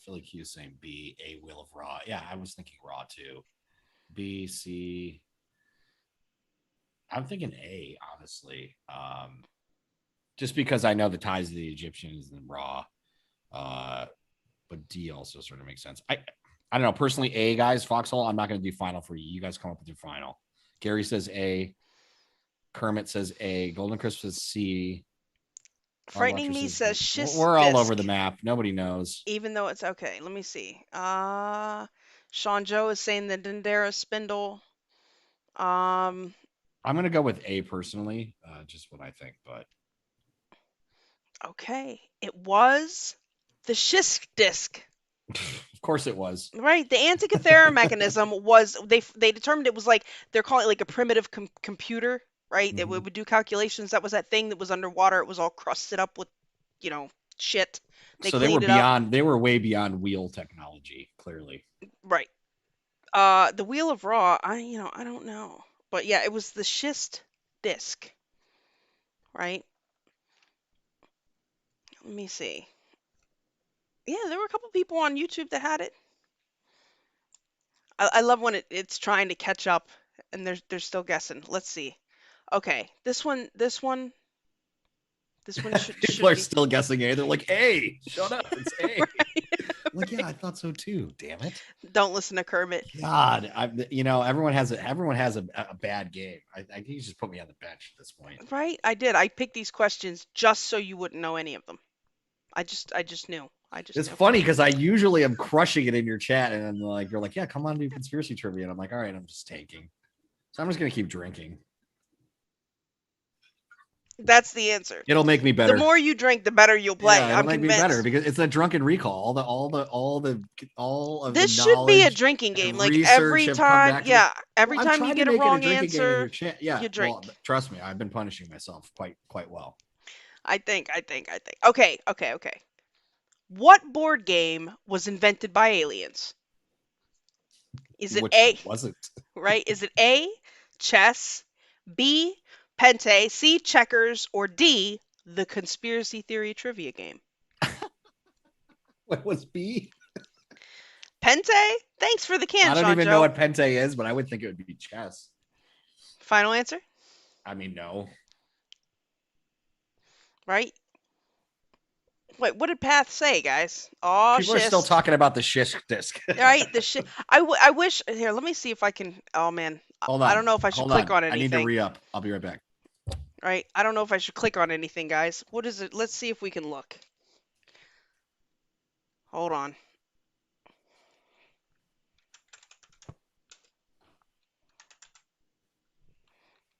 feel like he was saying B, A, Wheel of Raw. Yeah, I was thinking Raw too. B, C. I'm thinking A, honestly. Just because I know the ties of the Egyptians and Raw. But D also sort of makes sense. I don't know. Personally, A, guys, Foxhole, I'm not going to do final for you. You guys come up with your final. Gary says A. Kermit says A. Golden Crisp says C. Frightening Me says schist We're all over the disc. map. Nobody knows. Even though it's okay. Let me see. Sean Joe is saying the Dendera spindle. Um, I'm going to go with A personally, just what I think. But okay. It was the schist disc. of course it was. Right, the Antikythera mechanism was they determined it was like they're calling it like a primitive computer, right? It Mm-hmm. would do calculations. That was that thing that was underwater. It was all crusted up with, you know, shit. They So they were cleaned it up. beyond. They were way beyond wheel technology. Clearly, Right. The Wheel of Raw, I don't know, but yeah, it was the schist disc, right? Let me see. Yeah, there were a couple people on YouTube that had it. I love when it's trying to catch up and they're still guessing. Let's see. Okay, this one people should are be still guessing A. They're like, A, shut up. It's A. right. Like, yeah, I thought so too. Damn it. Don't listen to Kermit. God, everyone has a bad game. I think you just put me on the bench at this point. Right? I did. I picked these questions just so you wouldn't know any of them. I just knew. I just It's knew. funny because I usually am crushing it in your chat, and then like you're like, yeah, come on, do conspiracy trivia, and I'm like, all right, I'm just taking. So I'm just gonna keep drinking. That's the answer. It'll make me The better. more you drink, the better you'll play. Yeah, it'll I'm make me better convinced. because it's a drunken recall. All of the This should be a knowledge drinking game. and Like research every have come time, back to me. yeah, every Well, I'm time you trying to get a make it a wrong drinking game in your answer, chat. Yeah, you well, drink. trust me, I've been punishing myself quite well. I think. Okay. What board game was invented by aliens? Is it Which one A, wasn't? right? Is it A, chess, B, Pente, C, checkers, or D, the conspiracy theory trivia game? What was B? Pente? Thanks for the can, I don't Sean even know Joe. what Pente is, but I would think it would be chess. Final answer, I mean, no. right? Wait, what did Path say, guys? Oh, People are still schist. talking about the shish disc. Right, the shit. I wish. Here, let me see if I can. Oh man, Hold I on. don't know if I should Hold click on. on I need to anything. re up. I'll be right back. Right, I don't know if I should click on anything, guys. What is it? Let's see if we can look. Hold on.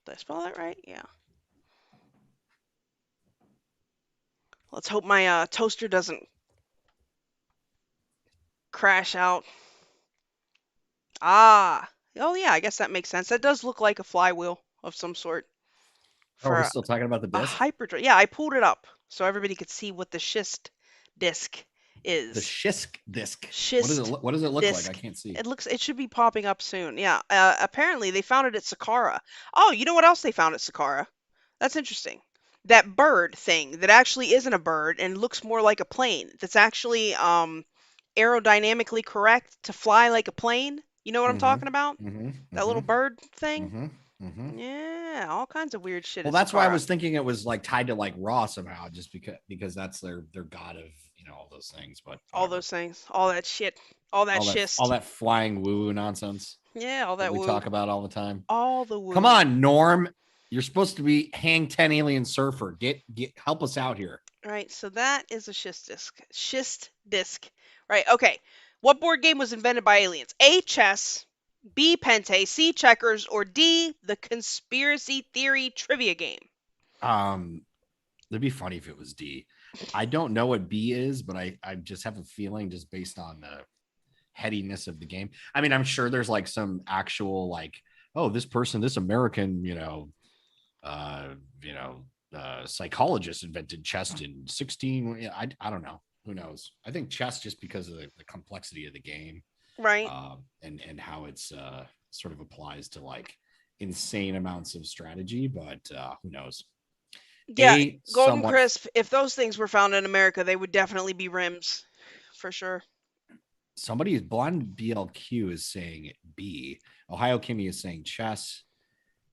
Did I spell that right? Yeah. Let's hope my toaster doesn't crash out. Ah. Oh yeah, I guess that makes sense. That does look like a flywheel of some sort Oh, we're for still talking about the a disc? hyperdrive. Yeah, I pulled it up so everybody could see what the schist disc The is. Shisk disc. Schist What does it look like? I disc. can't see. It should be popping up soon. Yeah. Apparently they found it at Saqqara. Oh, you know what else they found at Saqqara? That's interesting. That bird thing that actually isn't a bird and looks more like a plane. That's actually aerodynamically correct to fly like a plane. You know what I'm Mm-hmm. talking about? Mm-hmm. That Mm-hmm. little bird thing? Mm-hmm. Mm-hmm. Yeah, all kinds of weird shit Well, at that's why I Saqqara. was thinking it was like tied to like Raw somehow, just because that's their god of all those things. But All whatever. those things, all that shit, all that All schist. that flying woo nonsense Yeah, all that that we woo. talk about all the time. All the Come woo. on, Norm. You're supposed to be hang 10 alien surfer. Get help us out here. Right, so that is a schist disc. Schist disc. Right, okay. What board game was invented by aliens? A. Chess, B. Pente, C. Checkers, or D. The conspiracy theory trivia game? Um, it'd be funny if it was D. I don't know what B is, but I just have a feeling just based on the headiness of the game. I mean, I'm sure there's like some actual like, oh, this person, this American, uh, psychologist invented chess in 16. I don't know. Who knows? I think chess just because of the complexity of the game, Right. and how it's sort of applies to like insane amounts of strategy. But who knows? Yeah, A Golden somewhat Crisp, if those things were found in America, they would definitely be rims. For sure. somebody blonde BLQ is saying B. Ohio Kimmy is saying chess.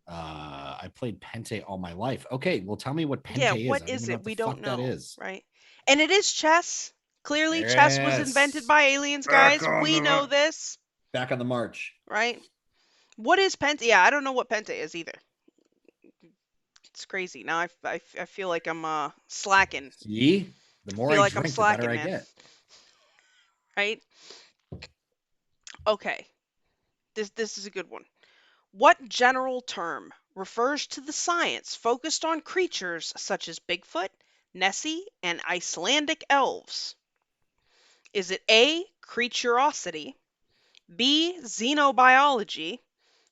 I played Pente all my life. Okay, well, tell me what Yeah, Pente is. what I don't is even know it? what the We don't fuck that know, is. right? And it is chess. Clearly, chess was invented Yes, by aliens, back guys. on We know the this, back on the march. right? What is Pente? Yeah, I don't know what Pente is either. It's crazy. Now I feel like I'm slacking. See, the more Feel I like I'm drink, the better slacking, I man. get. Right? Okay. This is a good one. What general term refers to the science focused on creatures such as Bigfoot, Nessie, and Icelandic elves? Is it A, creaturosity, B, xenobiology,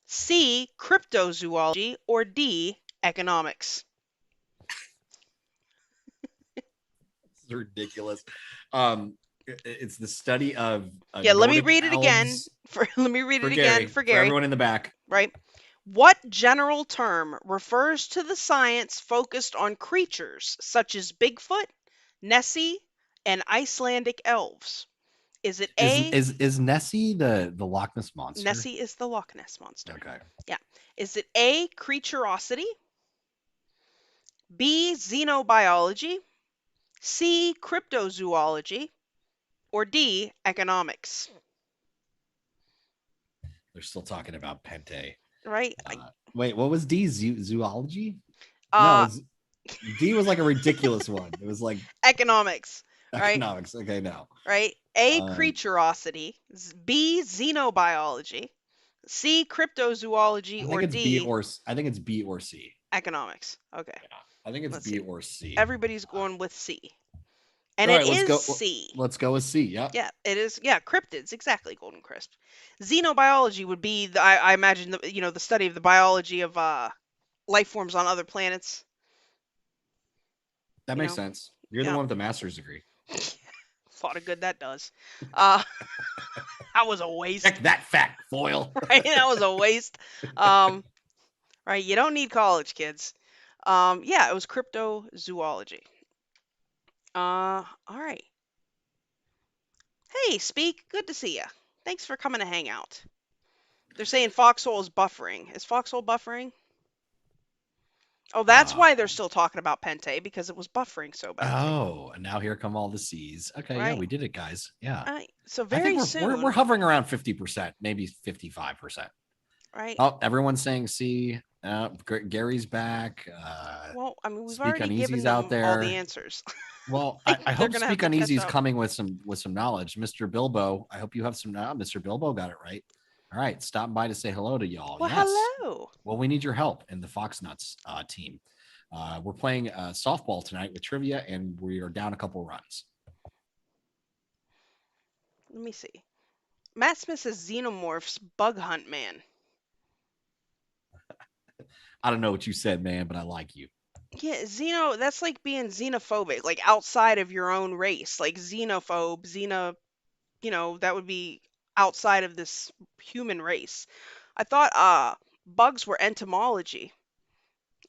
C, cryptozoology, or D, economics? This is ridiculous. Um, it's the study of Yeah, let me Nordic read it again elves for let me read for it again Gary, for for Gary, everyone in the back. right? What general term refers to the science focused on creatures such as Bigfoot, Nessie, and Icelandic elves? Is it A, Is Nessie the Loch Ness monster? Nessie is the Loch Ness monster? Okay. Yeah. Is it A, creaturosity, B, xenobiology, C, cryptozoology, or D, economics? They're still talking about Pente. Right? Wait, what was D? Zoology? No, Uh, D was like a ridiculous one. It was like economics, right? economics. Okay, now. Right? A, Um, creaturosity, B, xenobiology, C, cryptozoology, or D, I think it's B or C. economics. Okay, Yeah, I think it's let's B see. or C. Everybody's going with C. And All it right, is C. let's go with C. Yep. Yeah, it is. Yeah, cryptids, exactly, Golden Crisp. Xenobiology would be, I imagine, the study of the biology of life forms on other planets. That You makes know, sense. You're the yeah, one with the master's degree. a lot of good that does. Uh, that was a waste, Check that fact, foil. right? That was a waste. Um, right? You don't need college, kids. Yeah, it was cryptozoology. All right. Hey, Speak, good to see ya. Thanks for coming to hang out. They're saying Foxhole is buffering. Is Foxhole buffering? Oh, that's why they're Um, still talking about Pente because it was buffering so badly, and now here come all the C's. Okay, yeah, right? we did it, guys. Yeah. All right. So I think very we're soon, hovering around 50%, maybe 55%. right? Oh, everyone's saying C. Gary's back. Well, I mean, we've Speak already Uneasy's given out them all the there. answers. Well, Like I they're hope gonna have Speak to catch Uneasy's up. coming with some knowledge. Mr. Bilbo, I hope you have some now. Mr. Bilbo got it right. All right, stop by to say hello to y'all. Well, Yes. hello. Well, we need your help in the Fox Nuts team. We're playing softball tonight with trivia, and we are down a couple runs. Let me see. Matt Smith says Xenomorphs Bug Hunt Man. I don't know what you said, man, but I like you. Yeah, that's like being xenophobic, like outside of your own race. Like xenophobe, that would be outside of this human race. I thought bugs were entomology,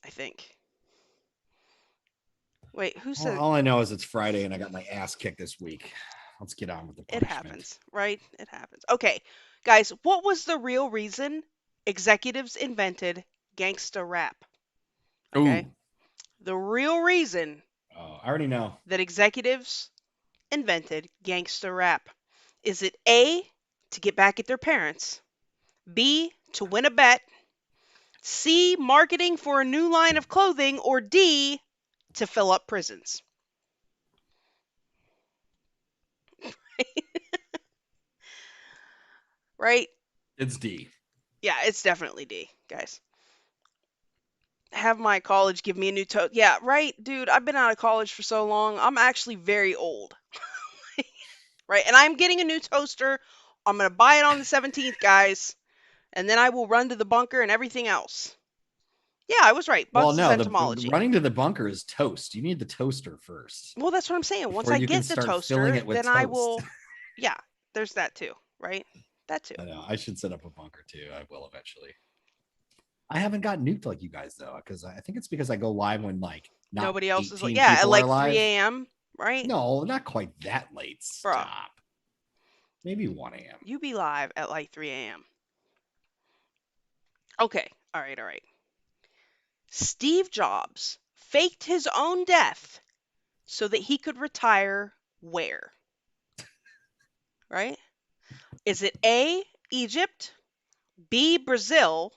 I think. Wait, who said All I know is it's Friday, and I got my ass kicked this week. Let's get on with the it punishment. happens, right? It happens. Okay, guys, what was the real reason executives invented gangsta rap? Okay? Ooh, The real reason I already know. that executives invented gangster rap? Is it A, to get back at their parents, B, to win a bet, C, marketing for a new line of clothing, or D, to fill up prisons? Right? It's D. Yeah, it's definitely D, guys. Have my college give me a new toaster. Yeah, right, dude. I've been out of college for so long. I'm actually very old, right? And I'm getting a new toaster. I'm gonna buy it on the 17th, guys, and then I will run to the bunker and everything else. Yeah, I was right. Well, Bugs is no, the entomology. running to the bunker is toast. You need the toaster first Well, that's what I'm saying. Once before I you can get the start filling toaster, it with then I toast. will. Yeah, there's that too, right? That too. I know. I should set up a bunker too. I will eventually. I haven't got nuked like you guys though, because I think it's because I go live when like not Nobody else is like, 18 yeah, at people are like 3 live. a.m., right? No, not quite that late. Bruh, Stop. Maybe 1 a.m. you be live at like 3 a.m. Okay, all right, all right. Steve Jobs faked his own death so that he could retire where? Right? Is it A, Egypt, B, Brazil,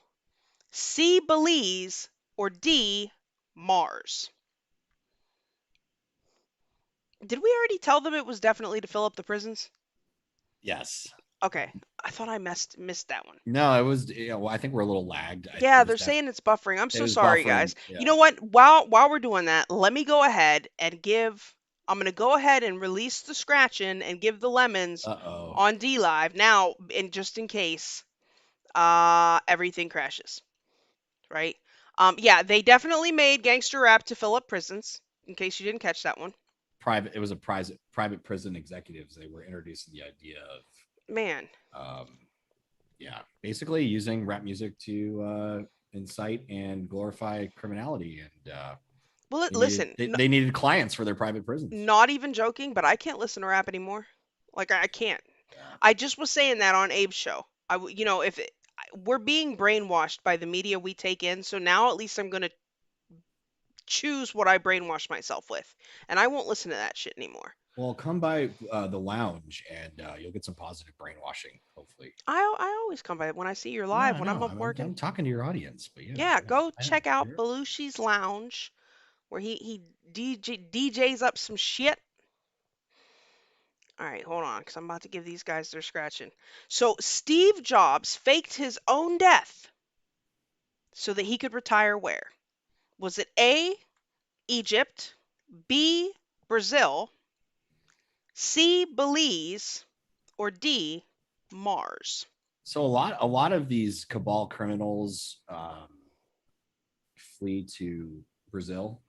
C, Belize, or D, Mars? Did we already tell them it was definitely to fill up the prisons? Yes. Okay, I thought I missed that one. No, it was. Well, I think we're a little lagged. It Yeah, was they're saying it's buffering. I'm it so was sorry, buffering. guys. You Yeah. know what? While we're doing that, let me go ahead and give. I'm gonna go ahead and release the scratching and give the lemons Uh-oh. on DLive now, and just in case everything crashes, right? Yeah, they definitely made gangster rap to fill up prisons. In case you didn't catch that one, Private. It was a private prison executives. They were introducing the idea man. of yeah, basically using rap music to incite and glorify criminality, and Well, listen, they needed clients for their private prisons. not even joking, but I can't listen to rap anymore. Like I can't. Yeah. I just was saying that on Abe's show. If we're being brainwashed by the media we take in, so now at least I'm gonna choose what I brainwash myself with, and I won't listen to that shit anymore. Well, come by the lounge and you'll get some positive brainwashing, hopefully. I always come by when I see you're No, live I when I'm know. up working. I'm talking to your audience, but yeah, Yeah, yeah, go I know. check out Belushi's Lounge where he DJs up some shit. All right, hold on, because I'm about to give these guys their scratching. So Steve Jobs faked his own death so that he could retire where? Was it A, Egypt, B, Brazil, C, Belize, or D, Mars? So a lot of these cabal criminals flee to Brazil.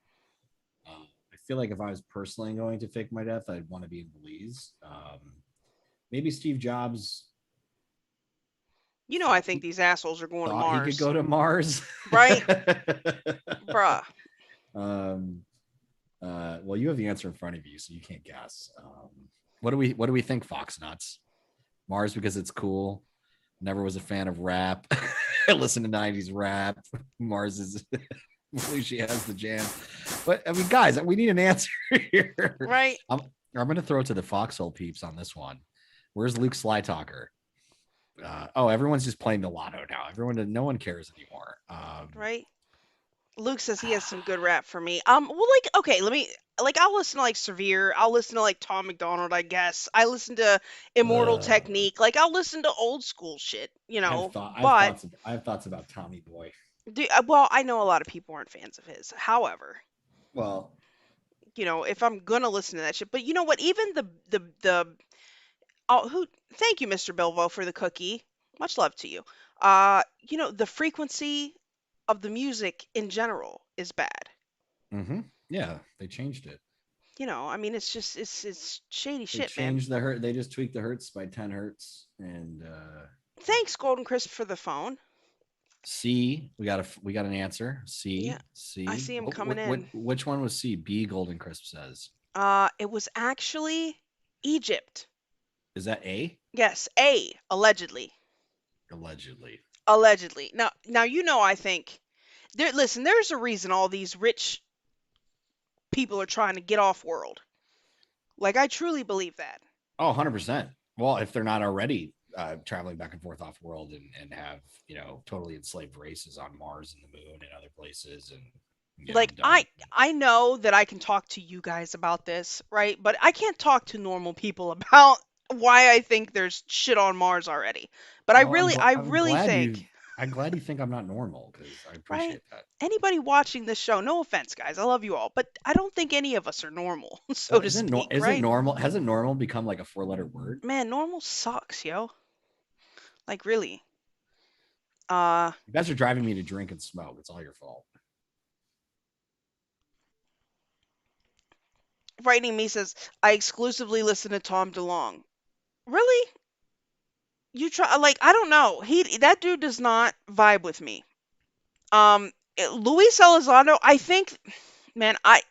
I feel like if I was personally going to fake my death, I'd want to be in Belize. Maybe Steve Jobs You know, I thought think he these assholes are going to thought he could Mars, go to Mars. right? Bruh. um, well, you have the answer in front of you, so you can't guess. What do we think, Fox Nuts? Mars because it's cool. Never was a fan of rap. I listen to 90s rap. Mars is Belushi has the jam. But I mean, guys, we need an answer here. Right? I'm gonna throw it to the Foxhole peeps on this one. Where's Luke Slytalker? Everyone's just playing the lotto now. No one cares anymore. Right? Luke says he has some good rap for me. Well, like, okay, I'll listen to like Severe. I'll listen to like Tom McDonald, I guess. I listen to Immortal uh, Technique. Like, I'll listen to old school shit, I've But, thoughts about Tommy Boy. well, I know a lot of people aren't fans of his. However, Well, if I'm gonna listen to that shit, but you know what? Even the oh, thank you, Mr. Bilbo, for the cookie. Much love to you. The frequency of the music in general is bad. mm-hmm. Yeah, they changed it. I mean, it's shady They shit, man. changed the hertz. They just tweaked the hertz by 10 hertz. And Thanks, Golden Crisp, for the phone. C, we got an answer. Yeah, I C. see him coming in. Which one was C? B. Golden Crisp says. It was actually Egypt. Is that A? Yes, A, allegedly. Allegedly. Allegedly. Now I think listen, there's a reason all these rich people are trying to get off world. Like I truly believe that. Oh, 100%. Well, if they're not already traveling back and forth off world and have, totally enslaved races on Mars and the moon and other places and, Like done. I know that I can talk to you guys about this, right? But I can't talk to normal people about why I think there's shit on Mars already. But Well, I I'm really glad think, you think I'm not normal because I right? appreciate that. Anybody watching this show, no offense, guys, I love you all, but I don't think any of us are normal, so Well, to speak, isn't right? normal hasn't normal become like a four-letter word? Man, normal sucks, yo. Like really. Uh, You guys are driving me to drink and smoke. It's all your fault. Frightening Me says, I exclusively listen to Tom DeLonge. Really? You try like I don't know. That dude does not vibe with me. Luis Elizondo, I think, man, I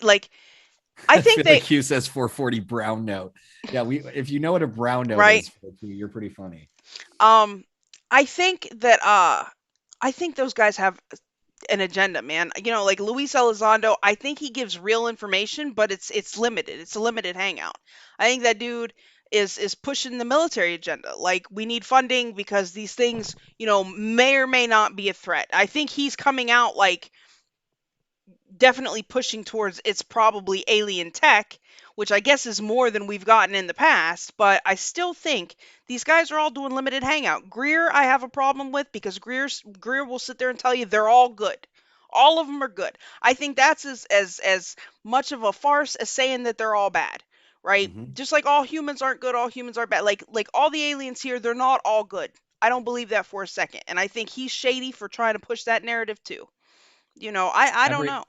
I think feel they like Q says 440 brown note. Yeah, we if you know what a brown note right. is, you're pretty funny. Um, I think that I think those guys have an agenda, man. You know, like Luis Elizondo, I think he gives real information, but it's limited. It's a limited hangout. I think that dude is pushing the military agenda. Like we need funding because these things, may or may not be a threat. I think he's coming out like definitely pushing towards it's probably alien tech, which I guess is more than we've gotten in the past, but I still think these guys are all doing limited hangout. Greer I have a problem with because Greer will sit there and tell you they're all good. All of them are good. I think that's as much of a farce as saying that they're all bad, right? Hmm. Just like all humans aren't good, all humans are bad. Like all the aliens here, they're not all good. I don't believe that for a second. And I think he's shady for trying to push that narrative too. I don't Every know.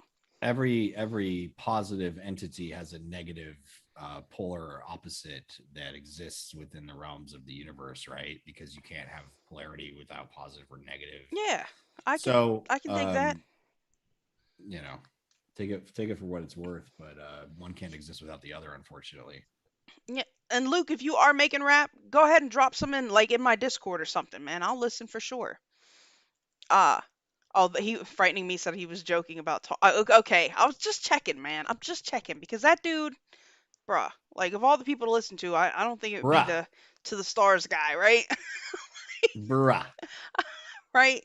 every positive entity has a negative polar opposite that exists within the realms of the universe, right? Because you can't have polarity without positive or negative. Yeah, I can So, I can dig that. you know, take it for what it's worth, but one can't exist without the other, unfortunately. Yeah. And Luke, if you are making rap, go ahead and drop some in like in my Discord or something, man. I'll listen for sure. Ah. Oh, he frightening me said he was joking about okay, I was just checking, man. I'm just checking because that dude, bruh, like of all the people to listen to, I don't think it would be Bruh, the to the stars guy, right? bruh. Right?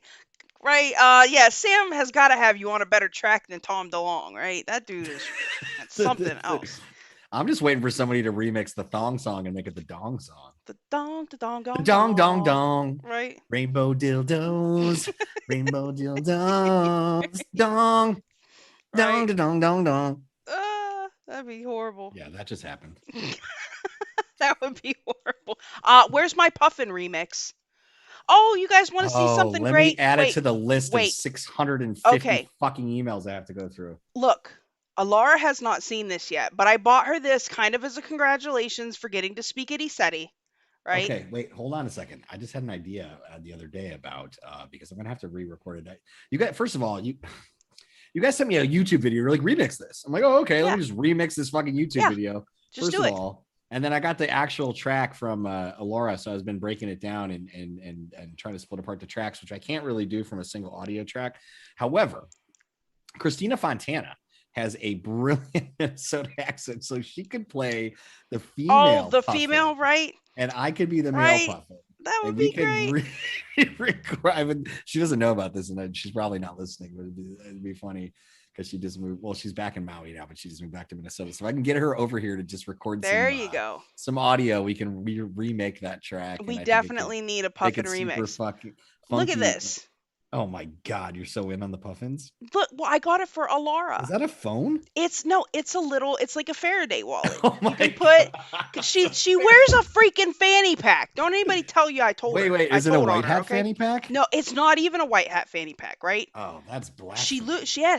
Right? Yeah, Sam has got to have you on a better track than Tom DeLonge, right? That dude is that's something else. I'm just waiting for somebody to remix the thong song and make it the dong song. The dong, The dong, dong dong dong. dong. Right? Rainbow dildos. Rainbow dildos. Dong. Dong Right? dong dong dong. That'd be horrible. Yeah, that just happened. That would be horrible. Where's my Puffin remix? Oh, you guys want to see Oh, something let me great? add it Wait, to the list of wait. 650 Okay, fucking emails I have to go through. look. Alara has not seen this yet, but I bought her this kind of as a congratulations for getting to speak at ESETI, right? Okay, wait, hold on a second. I just had an idea the other day about because I'm gonna have to re-record it. You got first of all, you guys sent me a YouTube video. You're like, remix this. I'm like, oh, okay, let Yeah, me just remix this fucking YouTube yeah. video. Just First do of it. all. And then I got the actual track from Alora. So I've been breaking it down and trying to split apart the tracks, which I can't really do from a single audio track. However, Christina Fontana has a brilliant Minnesota accent, so she could play the Oh, female the puffin, female, right? and I could be the male Right. puffin, That and would we be could great. record. She doesn't know about this, and she's probably not listening, but it'd be funny because she just moved. Well, she's back in Maui now, but she just moved back to Minnesota. So if I can get her over here to just record There you go. some audio, we can remake that track, and We I think it could definitely need a make Puffin it super remix. fucking Look at funky. this. Oh my god, you're so in on the puffins. Look, well, I got it for Is Alara. that a phone? It's no, it's like a Faraday wallet. Oh You can my put, cause god. she wears a freaking fanny pack. Don't anybody tell you I told her. Wait, I is it a told on white her, hat okay? fanny pack? No, it's not even a white hat fanny pack, right? Oh, that's blasphemy.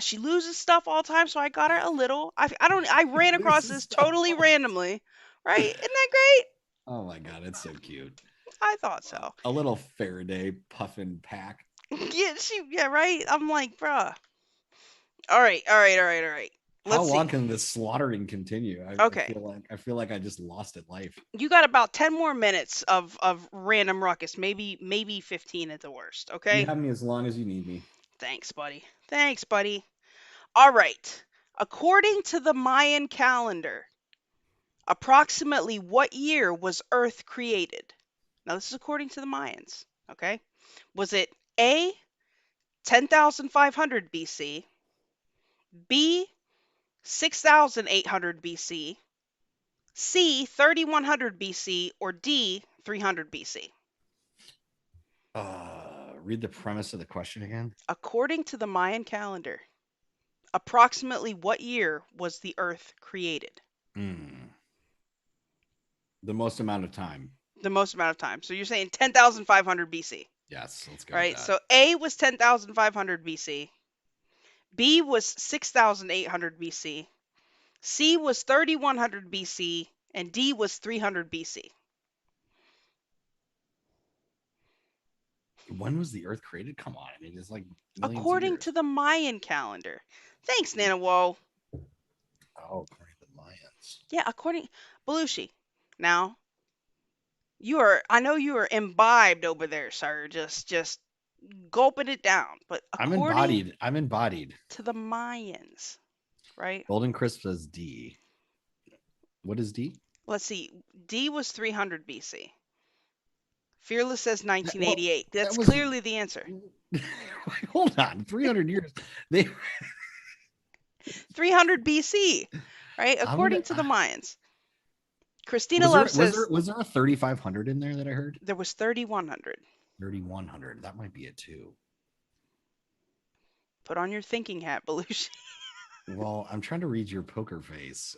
She loses stuff all the time, so I got her a little. I ran across Loses this stuff totally all the randomly, right? Isn't that great? Oh my god, it's so cute. I thought so. A little Faraday puffin pack. Yeah, right. I'm like, bruh. All right, all right, all right, all right. How Let's long see. can this slaughtering continue? Okay, I feel like I just lost at life. you got about 10 more minutes of random ruckus, maybe 15 at the worst. You Okay. have me as long as you need me. Thanks, buddy. Thanks, buddy. All right. According to the Mayan calendar, Approximately what year was Earth created? Now, this is according to the Mayans. Okay. Was it A, 10,500 BC, B, 6,800 BC, C, 3,100 BC, or D, 300 BC? Read the premise of the question again. According to the Mayan calendar, approximately what year was the Earth created? Hmm. The most amount of time. The most amount of time. So you're saying 10,500 BC, Yes, let's go with right? that. So A was 10,500 BC, B was 6,800 BC, C was 3,100 BC, and D was 300 BC. When was the Earth created? Come on, I mean, it's like millions of According years. to the Mayan calendar. Thanks, Nana Woe. Oh, according to the Mayans. Yeah, according Belushi. Now, I know you are imbibed over there, sir. Just gulping it down. But I'm according embodied. I'm embodied. to the Mayans, right? Golden Crisp says D. What is D? Let's see. D was 300 BC. Fearless says Well, 1988. that That's was. clearly the answer. Hold on, 300 years. They. 300 BC, right? I'm gonna. According to the Mayans. Christina Was there Love says was there a 3500 in there that I heard? there was 3,100. 3100. That might be it too. Put on your thinking hat, Belushi. Well, I'm trying to read your poker face.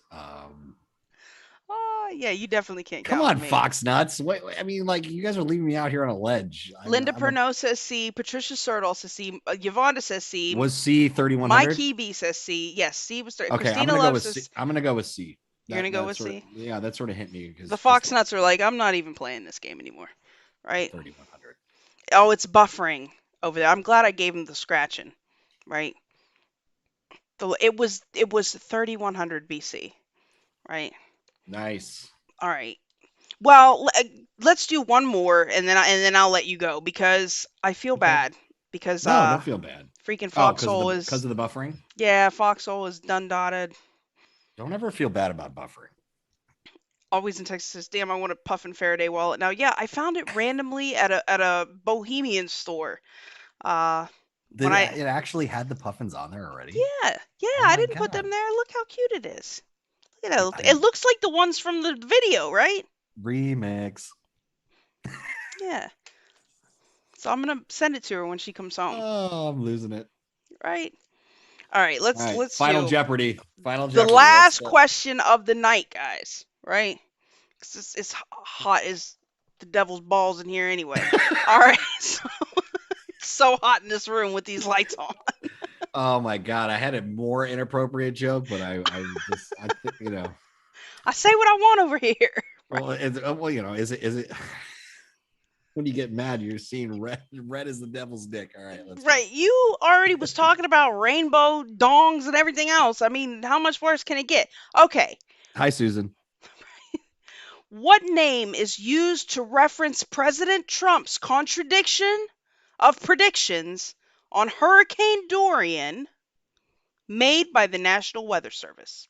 Oh, yeah, you definitely can't Come count with on, me. Fox Nuts. Wait, I mean, like you guys are leaving me out here on a ledge. Linda I'm a. Pernod says C. Patricia Sertl says C. Yvonne says C. Was C Mike 3100? Hebe says C. Yes, C was 30. Okay, I'm Christina gonna go Love with C. says I'm gonna go with C. you're going to go That with sort of, C. yeah, that sort of hit me The because just Fox Nuts are like, I'm not even playing this game anymore. Right? 3100. Oh, it's buffering over there. I'm glad I gave him the scratching. Right? It was 3,100 BC. Right? Nice. All right. Well, let's do one more, and then I'll let you go because I feel Okay. bad because No, don't feel bad. freaking Oh, Foxhole because is of the buffering. yeah, Foxhole is done dotted. Don't ever feel bad about buffering. Always in Texas says, damn, I want a Puffin Faraday wallet. Now, yeah, I found it randomly at a Bohemian store. Uh, when I It actually had the puffins on there already. yeah, Oh I my didn't put them god. there. Look how cute it is. Look at that. It I looks like the ones from the video, right? remix. Yeah. So I'm gonna send it to her when she comes home. Oh, I'm losing it. Right. All right. All right, Let's Final do Jeopardy. Final the Jeopardy. Let's last go. question of the night, guys. Right? 'Cause it's hot as the devil's balls in here anyway. All right. So it's so hot in this room with these lights on. Oh my god, I had a more inappropriate joke, but I think I say what I want over here. well, is it when you get mad, you're seeing red. Red is the devil's dick. All right, let's go. Right. You already was talking about rainbow dongs and everything else. I mean, how much worse can it get? Okay. Hi, Susan. What name is used to reference President Trump's contradiction of predictions on Hurricane Dorian made by the National Weather Service?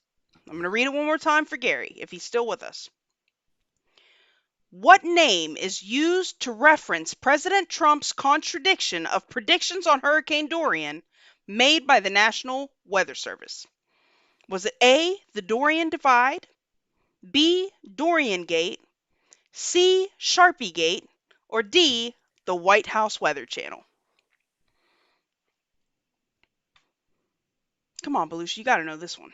I'm going to read it one more time for Gary, if he's still with us. What name is used to reference President Trump's contradiction of predictions on Hurricane Dorian made by the National Weather Service? Was it A, the Dorian Divide, B, Dorian Gate, C, Sharpie Gate, or D, the White House Weather Channel? Come on, Belushi, you got to know this one.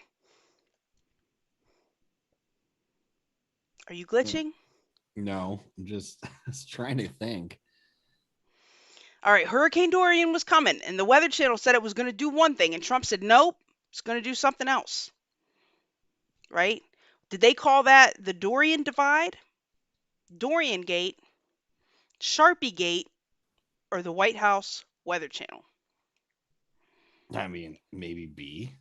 Are you glitching? No, I'm just, just trying to think. All right, Hurricane Dorian was coming, and the Weather Channel said it was going to do one thing, and Trump said, nope, it's going to do something else. Right? Did they call that the Dorian Divide, Dorian Gate, Sharpie Gate, or the White House Weather Channel? I mean, maybe B.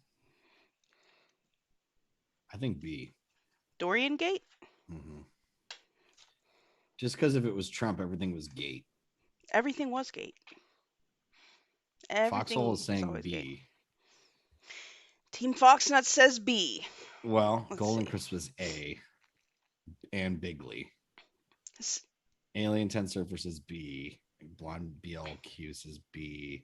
I think B. Dorian Gate? Mm-hmm. Just because if it was Trump, everything was gate. Everything was Gate. Foxhole Everything is was saying always Gate. B. Team Foxnut says B. Well, Let's Golden see. Crisp is A. and Bigley. S- Alien 10 Surfers is B. Blonde BLQ says B.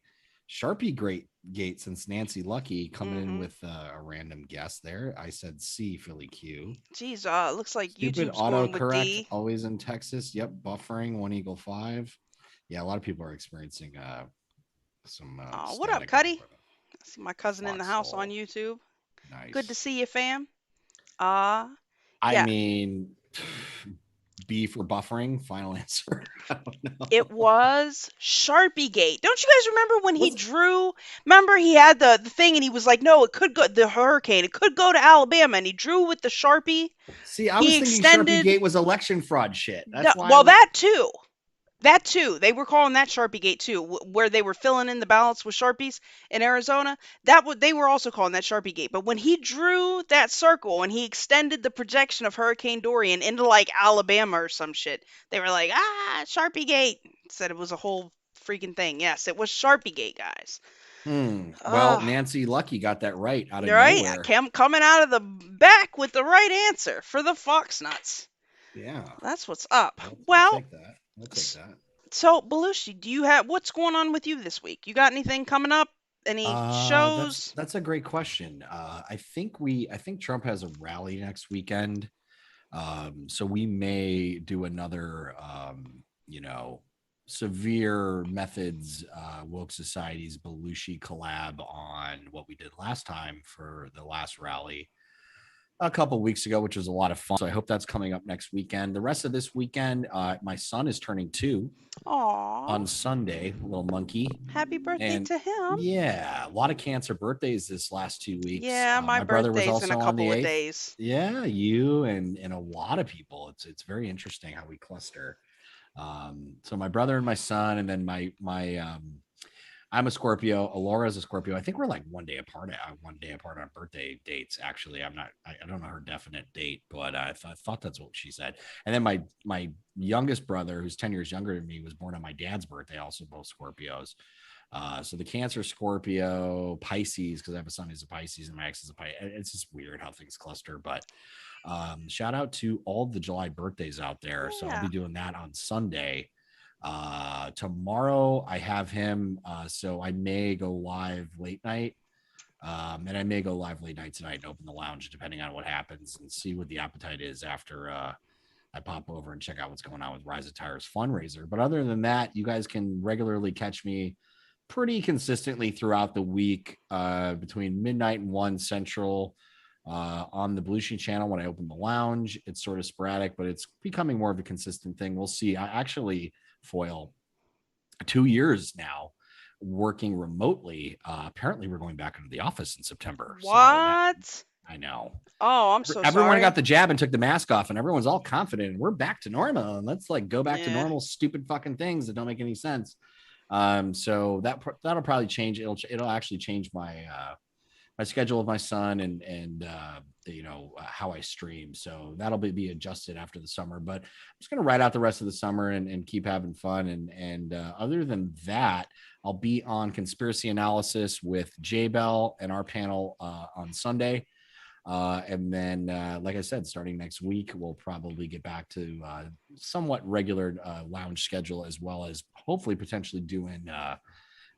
Sharpie Great Gate, since Nancy Lucky coming in Mm-hmm. with a random guess there. I said C, Philly Q. Geez, looks like Stupid YouTube's going with autocorrect, D. always in Texas. Yep, buffering, One Eagle 5. Yeah, a lot of people are experiencing some Oh, what up, static on Cuddy? the I see my cousin in the house on Foxhole. YouTube. Good to Nice. see you, fam. Uh, I yeah, mean, B for buffering. Final answer. I don't it know. was Sharpie Gate. Don't you guys remember when he Was drew? Remember he had the thing and he was like, no, it could go, the hurricane, it could go to Alabama. And he drew with the Sharpie. See, I He was thinking Sharpie extended, Gate was election fraud shit. no, That's why I well, was. that too. That too. They were calling that Sharpie Gate too, where they were filling in the ballots with Sharpies in Arizona. That would they were also calling that Sharpie Gate. But when he drew that circle and he extended the projection of Hurricane Dorian into like Alabama or some shit, they were like, Sharpie Gate. Said it was a whole freaking thing. Yes, it was Sharpie Gate, guys. Well, Uh, Nancy Lucky got that right out of right? I nowhere. came coming out of the back with the right answer for the Fox Nuts. Yeah. That's what's up. We'll Well, take that. We'll take that. so, Belushi, do you have what's going on with you this week? You got anything coming up? Any That's shows? that's a great question. I think Trump has a rally next weekend. So we may do another you know, severe methods woke society's Belushi collab on what we did last time for the last rally a couple weeks ago, which was a lot of fun. So I hope that's coming up next weekend. The rest of this weekend, my son is turning 2 Aw, on Sunday, little monkey. happy birthday And to him. yeah, a lot of cancer birthdays this last 2 weeks. Yeah, my My brother was birthday's in a also on the couple of 8th. days. Yeah, you and a lot of people. It's very interesting how we cluster. So my brother and my son, and then my I'm a Scorpio. Alora's a Scorpio. I think we're like 1 day apart on birthday dates. Actually, I'm not. I don't know her definite date, but I thought that's what she said. And then my youngest brother, who's 10 years younger than me, was born on my dad's birthday. Also, both Scorpios. So the Cancer, Scorpio, Pisces, because I have a son who's a Pisces and my ex is a Pisces. It's just weird how things cluster. But shout out to all the July birthdays out there. So I'll Yeah. be doing that on Sunday. Tomorrow I have him, so I may go live late night. And I may go live late night tonight and open the lounge depending on what happens and see what the appetite is after I pop over and check out what's going on with Rise of Tires fundraiser. But other than that, you guys can regularly catch me pretty consistently throughout the week between midnight and 1 Central on the Belushi channel. When I open the lounge, it's sort of sporadic, but it's becoming more of a consistent thing. We'll see. I actually foil 2 years now working remotely. Apparently, we're going back into the office in September. So that What? I know Oh, I'm so everyone got sorry. the jab and took the mask off, and everyone's all confident. And we're back to normal, and let's like go back to Yeah. normal, stupid fucking things that don't make any sense. So that'll probably change. It'll actually change my schedule of my son and how I stream. So that'll be adjusted after the summer. But I'm just gonna ride out the rest of the summer and keep having fun. And other than that, I'll be on conspiracy analysis with J Bell and our panel on Sunday. And then, like I said, starting next week, we'll probably get back to somewhat regular lounge schedule, as well as hopefully potentially doing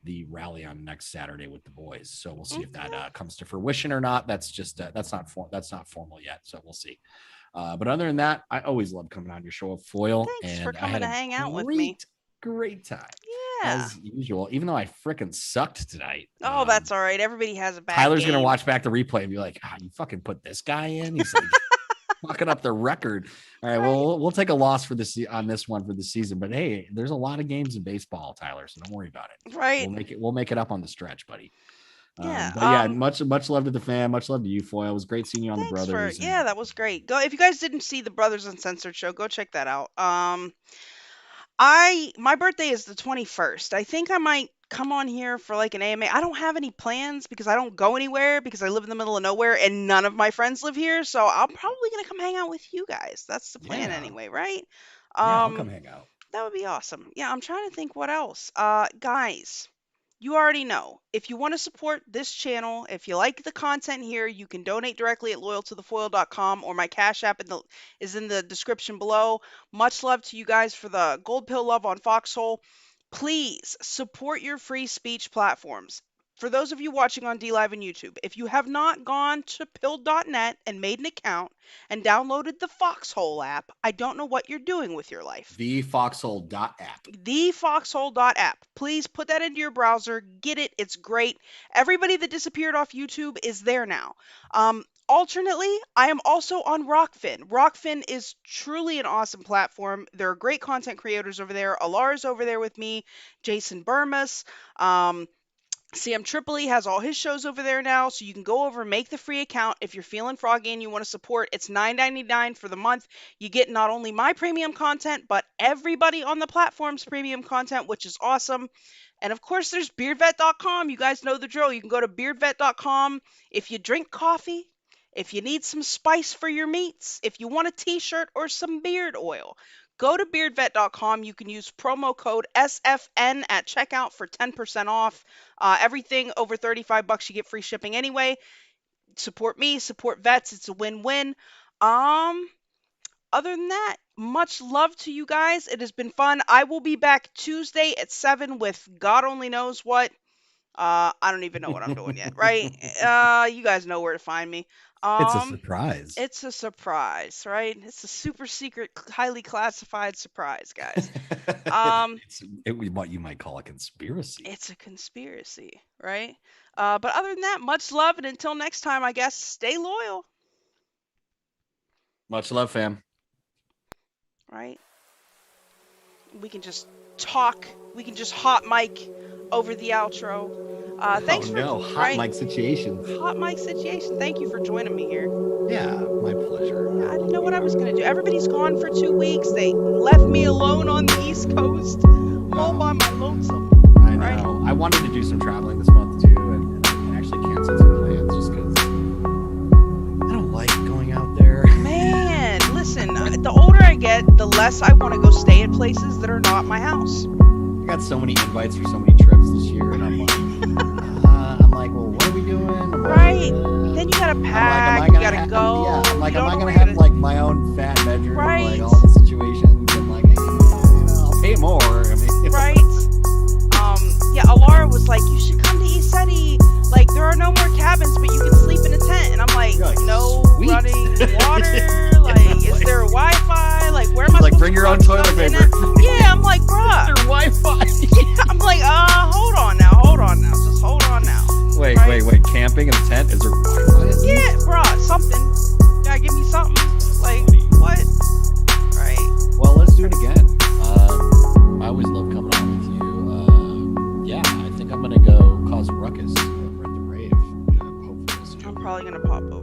the rally on next Saturday with the boys. So we'll see if that Okay. comes to fruition or not. That's just that's not formal yet. So we'll see. But other than that, I always love coming on your show of Foil, Thanks for and I coming had to a hang out with me. great time Yeah. as usual. Even though I fricking sucked tonight. Oh, that's all right. Everybody has a bad Tyler's gonna game. watch back the replay and be like, you fucking put this guy in. He's like fucking up the record. All right, Right. well, we'll take a loss for this on this one for the season. But hey, there's a lot of games in baseball, Tyler. So don't worry about it. Right. We'll make it up on the stretch, buddy. Yeah. But yeah, much love to the fan. Much love to you, Foil. It was great seeing you on the Thanks for brothers. yeah, And that was great. Go if you guys didn't see the Brothers Uncensored show, go check that out. I my birthday is the 21st. I think I might come on here for like an AMA. I don't have any plans because I don't go anywhere because I live in the middle of nowhere and none of my friends live here. So I'm probably gonna come hang out with you guys. That's the plan yeah, anyway, right? yeah, I'll come Um, hang out. that would be awesome. Yeah, I'm trying to think what else. Guys, You already know. If you want to support this channel, if you like the content here, you can donate directly at loyal2thefoil.com, or my Cash App is in the description below. Much love to you guys for the gold pill love on Foxhole. Please support your free speech platforms. For those of you watching on DLive and YouTube, if you have not gone to pill.net and made an account and downloaded the Foxhole app, I don't know what you're doing with your life. The Foxhole.app. The Foxhole.app. Please put that into your browser. Get it. It's great. Everybody that disappeared off YouTube is there now. Alternately, I am also on Rokfin. Rokfin is truly an awesome platform. There are great content creators over there. Alar's over there with me, Jason Burmas. Sam Tripoli has all his shows over there now, so you can go over and make the free account if you're feeling froggy and you want to support. It's $9.99 for the month. You get not only my premium content, but everybody on the platform's premium content, which is awesome. And of course, there's beardvet.com. You guys know the drill. You can go to beardvet.com if you drink coffee, if you need some spice for your meats, if you want a t-shirt or some beard oil. Go to beardvet.com. You can use promo code SFN at checkout for 10% off. Everything over $35, you get free shipping anyway. Support me, support vets. It's a win-win. Other than that, much love to you guys. It has been fun. I will be back Tuesday at 7 with God only knows what. I don't even know what I'm doing yet, right? You guys know where to find me. It's a surprise. It's a surprise, right? It's a super secret, highly classified surprise, guys. What you might call a conspiracy. It's a conspiracy, right? But other than that, much love, and until next time, I guess, stay loyal. Much love, fam. Right? We can just talk. We can just hot mic over the outro. Thanks hot mic situation. Hot mic situation. Thank you for joining me here. Yeah, my pleasure. I didn't know what I was gonna do. Everybody's gone for 2 weeks. They left me alone on the East Coast, all by my lonesome. I know. Right? I wanted to do some traveling this month too, and actually canceled some plans just because I don't like going out there. Man, listen. The older I get, the less I want to go stay at places that are not my house. I got so many invites for so many trips this year, and I'm like,